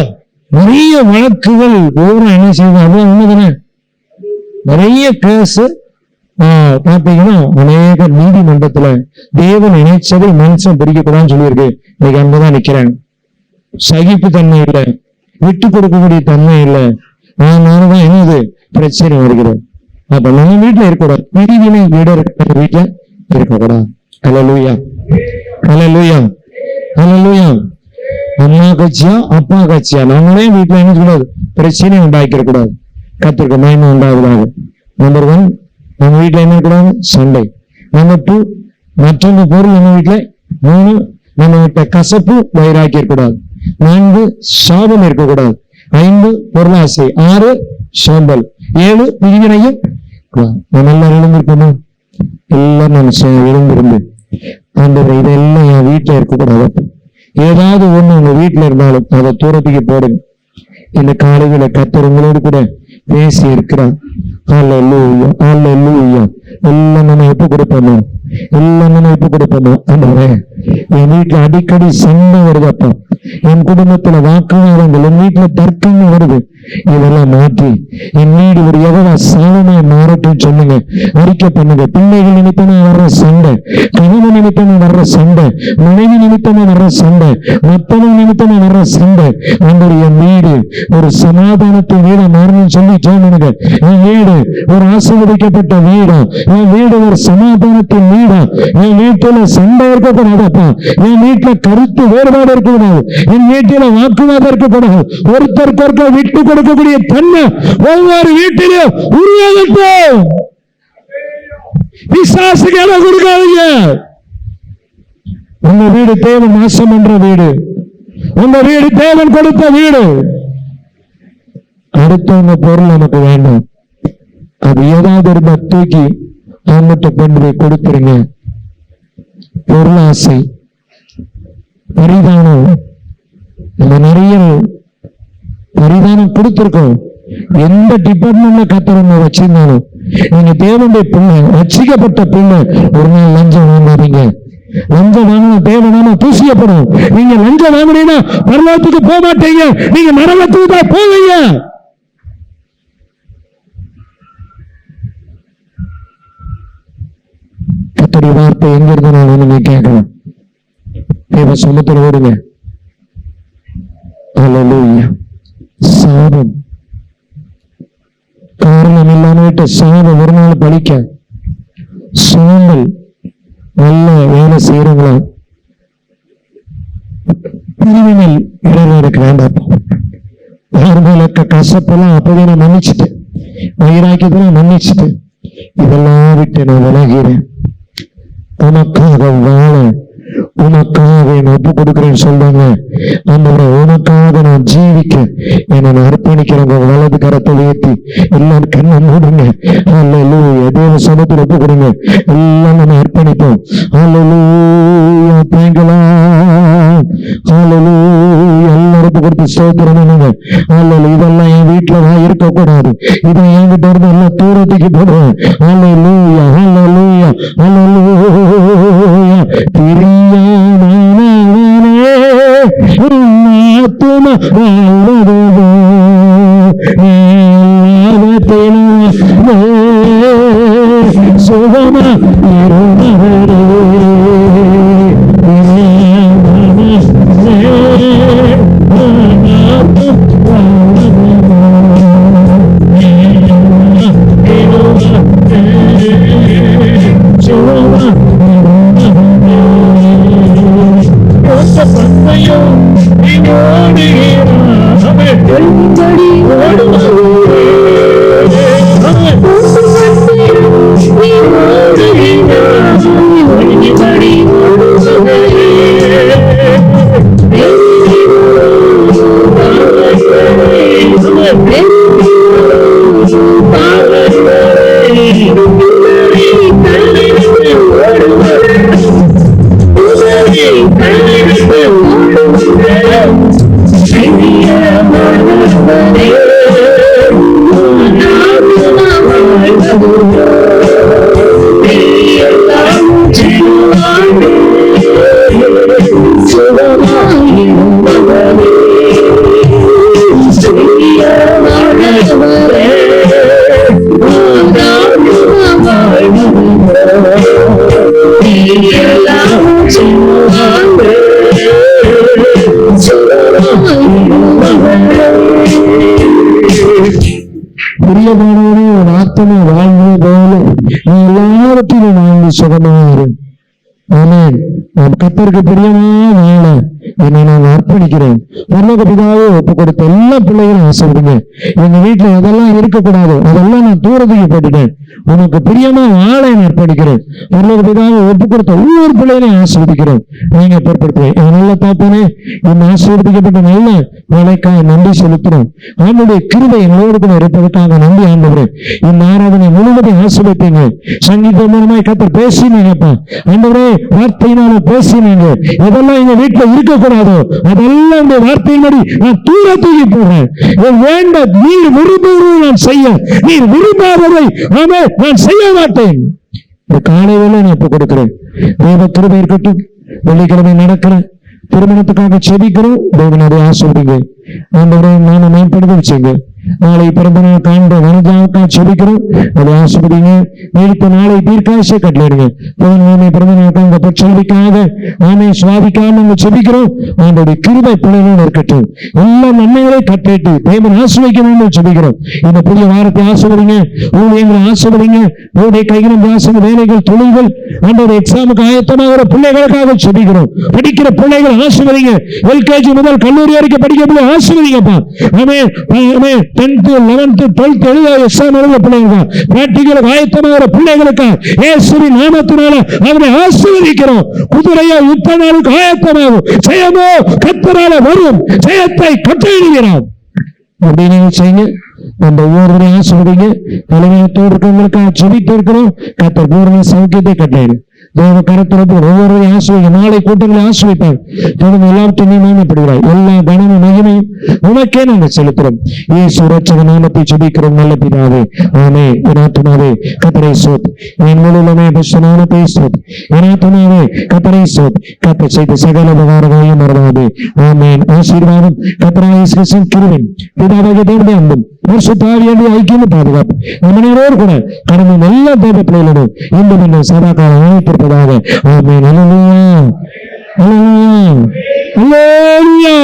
நிறைய வழக்குகள் ஒவ்வொரு என்ன செய்வாங்க, அதுவும் உண்மைதானே. நிறைய கேஸ் பாத்தீங்கன்னா அநேக நீதிமன்றத்துல தேவன் இணைச்சதை மனுஷன் பிரிக்கக்கூடாதுன்னு சொல்லியிருக்கு. இன்னைக்கு அங்கதான் நிக்கிறேன். சகிப்பு தன்மை இல்லை, விட்டு கொடுக்கக்கூடிய தன்மை இல்லை. அதனாலதான் என்னது பிரச்சனை வருகிறது. அப்ப நம்ம வீட்டுல இருக்கக்கூடாது, பிரிவினை வீடு இருக்கிற வீட்டுல இருக்கக்கூடாது. அல்லேலூயா. அல்லேலூயா. அல்லேலூயா. அம்மா கட்சியா அப்பா கட்சியா நம்மளே வீட்டுல என்ன கூடாது, பிரச்சனை உண்டாக்கிற கூடாது. கர்த்தருக்கு மகிமை உண்டாவதாக. நம்பர் 1, நம்ம வீட்டுல என்ன கூடாது, சண்டை. நம்பர் 2, மற்றொரு பொருள் நம்ம வீட்டுல. 3, நம்ம வீட்டுல கசப்பு வைராக்கி இருக்கக்கூடாது. 4, சாபம் இருக்கக்கூடாது. 5, பொருளாசை. 6, சோம்பல். 7, பிரிவினையும். நம்ம எல்லாரும் எழுந்திருக்கணும். எல்லாரும் நம்ம எழுந்திருந்து ஆண்டவரே இதெல்லாம் என் வீட்டுல இருக்கக்கூடாது. ஏதாவது ஒண்ணு உங்க வீட்டுல இருந்தாலும் அதை தூரத்துக்கு போடுங்க. இந்த காலையில கர்த்தர் உங்களோடு கூட பேசி இருக்கிறார். அல்லேலூயா. அல்லேலூயா. எல்லாம் நம்ம எப்ப கொடுப்போமோ, எல்லாம் நம்ம எப்ப கொடுப்போமோ. ஆண்டவரே என் வீட்டுல அடிக்கடி சண்டை வருதப்பா, என் குடும்பத்துல வாக்குவாதங்கள், என் வீட்டுல தர்க்கங்கள் வருது, இதெல்லாம் மாற்றி என் வீடு ஒரு எவ்வளவு சாலமா மாறட்டும் சொல்லுங்க, அறிக்கை பண்ணுங்க. பிள்ளைகள் நிமித்தமா வர்ற சண்டை, கணவன் நிமித்தமா வர்ற சண்டை, மனைவி நிமித்தமா வர்ற சண்டை, மத்தவங்க நிமித்தமா வர்ற சண்டை, ஆண்டவர் என் வீடு ஒரு சமாதானத்தின் வீடா மாறணும்னு சொல்லி சொல்லுங்க. என் வீடு ஒரு ஆசீர்வதிக்கப்பட்ட வீடா, என் வீடு ஒரு சமாதானத்தின் வீடா, என் வீட்டுல சண்டை இருக்கக்கூடாதப்பா, என் வீட்டுல கருத்து வேறுபாடு இருக்கக்கூடாது, என் வீட்டில வாக்குவாதம் இருக்கக்கூடாது, ஒருத்தருக்கு விட்டு கொடுக்கக்கூடிய தன்மை ஒவ்வொரு வீட்டிலும் உருவாகட்டும். பிசாசுக்கு இடம் கொடுக்காதீங்க. உங்க வீடு தேவன் நாசம் என்ற வீடு, உங்க வீடு தேவன் கொடுத்த வீடு. அடுத்தவங்க பொருள் நமக்கு வேண்டாம். அது ஏதாவது இருந்தா தூக்கி அவங்ககிட்ட கொண்டு போய் கொடுத்துருங்க. பொருளாசை, பரிதானம், நம்ம நிறைய பரிதானம் கொடுத்திருக்கோம். எந்த டிபார்ட்மெண்ட்ல கத்துறவங்க வச்சிருந்தாலும் நீங்க தேவனுடைய பிள்ளை, ரட்சிக்கப்பட்ட பிள்ளை, ஒரு நாள் லஞ்சம் வாங்காதீங்க. லஞ்சம் வாங்கின தேவனாம தூசியப்படும். நீங்க லஞ்சம் வாங்கினீங்கன்னா பரலோகத்துக்கு போக மாட்டீங்க, நீங்க நரகத்துக்கு தான் போவீங்க. கர்த்தருடைய வார்த்தை எங்க இருந்தாலும் நீங்க கேட்கணும். தேவ சமூகத்தில் ஓடுங்க. அல்லேலூயா. சாபம் காரணம் இல்லாம விட்டு சாபம் ஒரு நாள் பழிக்க. சோம்பல் நல்ல வேலை செய்யறவங்களா பிரிவினல் இறைவனுக்கு வேண்டாம். அவர்களுக்கு கசப்பெல்லாம் அப்பவே நான் மன்னிச்சுட்டேன், வயிறாக்கியதெல்லாம் மன்னிச்சுட்டேன், இதெல்லாம் விட்டு நான் விலகிறேன், உனக்காக வாழ உனக்காக என்னை ஒப்பு கொடுக்கிறேன்னு சொல்றாங்க. அந்த உனக்காக நான் ஜீவிக்க என்னை நான் அர்ப்பணிக்கிறேன். வலது கரத்தை உயர்த்தி எல்லாரும் கண்ணை மூடுங்க. அல்லேலூயா. தேவ சமூகத்தில் ஒப்பு கொடுங்க. எல்லாம் நம்ம அர்ப்பணிப்போம். அல்லேலூயா. தேங்கலாம். அல்லேலூயா. எல்லாரும் ஒப்பு கொடுத்து ஸ்தோத்திரம் பண்ணுங்க. அல்லேலூயா. இதெல்லாம் என் வீட்டுல நான் இருக்கக்கூடாது, இதை என்கிட்ட இருந்து எல்லாம் தூரத்துக்கு போடுவேன். அல்லேலூயா. அல்லேலூயா. அல்லேலூயா. சுகமா பிரியமானவனே, உன் ஆத்மா வாழ்வது போல நீ எல்லாவற்றிலும் வாழ்ந்து சுகமாயிரு. ஆமென். நான் கர்த்தருக்கு பிரியமா வாழ என்னை நான் அர்ப்பணிக்கிறேன். பரலோக பிதாவே ஒப்பு கொடுத்த எல்லா பிள்ளைகளும் ஆசைப்படுங்க. எங்க வீட்டுல எதெல்லாம் இருக்கக்கூடாது அதெல்லாம் நான் தூரத்துக்கு போட்டுட்டேன், உனக்கு பிரியமா வாழ நான் அர்ப்பணிக்கிறேன். பரலோக பிதாவை ஒப்பு கொடுத்த ஒவ்வொரு பிள்ளைகளையும் ஆசீர்வதிக்கிறேன். நீங்க பொறுப்படுத்துவேன். நல்ல தாப்பனே, இந்த ஆசீர்வதிக்கப்பட்ட நல்ல வேலைக்காக நன்றி செலுத்துறோம். ஆண்டுடைய கிருபை எங்களோடு கூட இருப்பதற்காக நன்றி ஆண்டவரே. இந்த ஆராதனை முழுவதும் ஆசீர்வதிங்க. சங்கீத மூலமாய் கர்த்தர் பேசினீங்கப்பா ஆண்டவரே, வார்த்தையினால பேசினீங்க. எதெல்லாம் எங்க வீட்டுல இருக்கக்கூடாதோ அதெல்லாம் இந்த வார்த்தையின்படி நான் தூரத்துக்கு போறேன். வேண்ட நீர் விரும்புவதை நான் செய்ய, நீர் விரும்பாததை நான் செய்ய மாட்டேன். இந்த காலையில நான் ஒப்பு கொடுக்கிறேன். தேவ கிருபை இருக்கட்டும். வெள்ளிக்கிழமை நடக்கிற திருமணத்துக்காக செபிக்கிறோம். தேவன் அதை ஆசீர்வதிங்க. ஆண்டவரே, நாம மேம்படுத்த வச்சுங்க. நாளை பிறந்த நாள் காண்ற வனஜாவுக்காக செபிக்கிறோம். அதை ஆசீர்வதிங்க. நீடித்த நாளை தீர்க்காசை கட்டளையிடுங்க. பிறந்த நாள் காண்ற பட்சல்விக்காக ஆமை சுவாதிக்காக நாங்கள் செபிக்கிறோம். ஆண்டோடைய கிருபை பிள்ளைகளோடு இருக்கட்டும். எல்லா நன்மைகளை கட்டிட்டு தேவன் ஆசீர்வதிக்கணும் செபிக்கிறோம். இந்த புதிய வாரத்தை ஆசீர்வதிங்க. ஊழியங்களை ஆசீர்வதிங்க. உங்களுடைய கைகளும் வாசல் வேலைகள் தொழில்கள் ஆண்டோடைய எக்ஸாமுக்கு ஆயத்தமாக பிள்ளைகளுக்காக செபிக்கிறோம். படிக்கிற பிள்ளைகள் ஆசீர்வதிங்க. எல்கேஜி முதல் கல்லூரி வரைக்கும் படிக்க ஆசீர்வதிங்கப்பா. ஆமே 10th 11th 12th எழுத எக்ஸாம் எழுத பிள்ளைங்க பிராக்டிகல் ஆயத்தமாகிற பிள்ளைகளுக்கு இயேசுவின் நாமத்தினால அவரை ஆசீர்வதிக்கிறோம். குதிரையா யுத்த நாளுக்கு ஆயத்தமாகும். ஜெயமோ கர்த்தரால வரும். ஜெயத்தை கட்டளையிடுகிறோம். அப்படி நீங்க செய்யுங்க. நம்ம ஒவ்வொருவரையும் ஆசீர்வதிங்க. தலைமையத்தோடு இருக்கவங்களுக்காக ஜெபித்து இருக்கிறோம். கர்த்தர் பூரண சௌக்கியத்தை கட்டளையிடு. தேவ கரத்திற்கு ஒவ்வொருவரையும் ஆசீர்வதிங்க. நாளை கூட்டங்களை ஆசீர்வதிப்பார். தொடர்ந்து எல்லாவற்றையும் மேம்படுகிறார். எல்லா கனமும் மகிமையும் உனக்கே நாங்கள் செலுத்துறோம். இயேசு ரட்சக நாமத்தை ஜெபிக்கிறோம் நல்ல பிதாவே. ஆமென். என் ஆத்துமாவே கர்த்தரை ஸ்தோத்திரி. என் முழுவதுமே பரிசுத்த நாமத்தை ஸ்தோத்திரி. என் ஆத்துமாவே கர்த்தரை ஸ்தோத்திரி. கர்த்தர் செய்த சகல உபகாரங்களையும் மறவாதே. ஆமென். ஆசீர்வாதம் கர்த்தராகிய இயேசு கிறிஸ்துவின் கிருபை, பிதாவாகிய தேவனுடைய அன்பும் பரிசுத்த ஆவியானவருடைய ஐக்கியமும் பாதுகாப்பு நம்மளோடு கூட கடந்த நல்ல தேவ பிள்ளைகளோடு இன்று சதா காலம் அழைத்திருப்பதாக. ஆமென். அல்லேலூயா. அல்லேலூயா. அல்லேலூயா.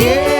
இயேசு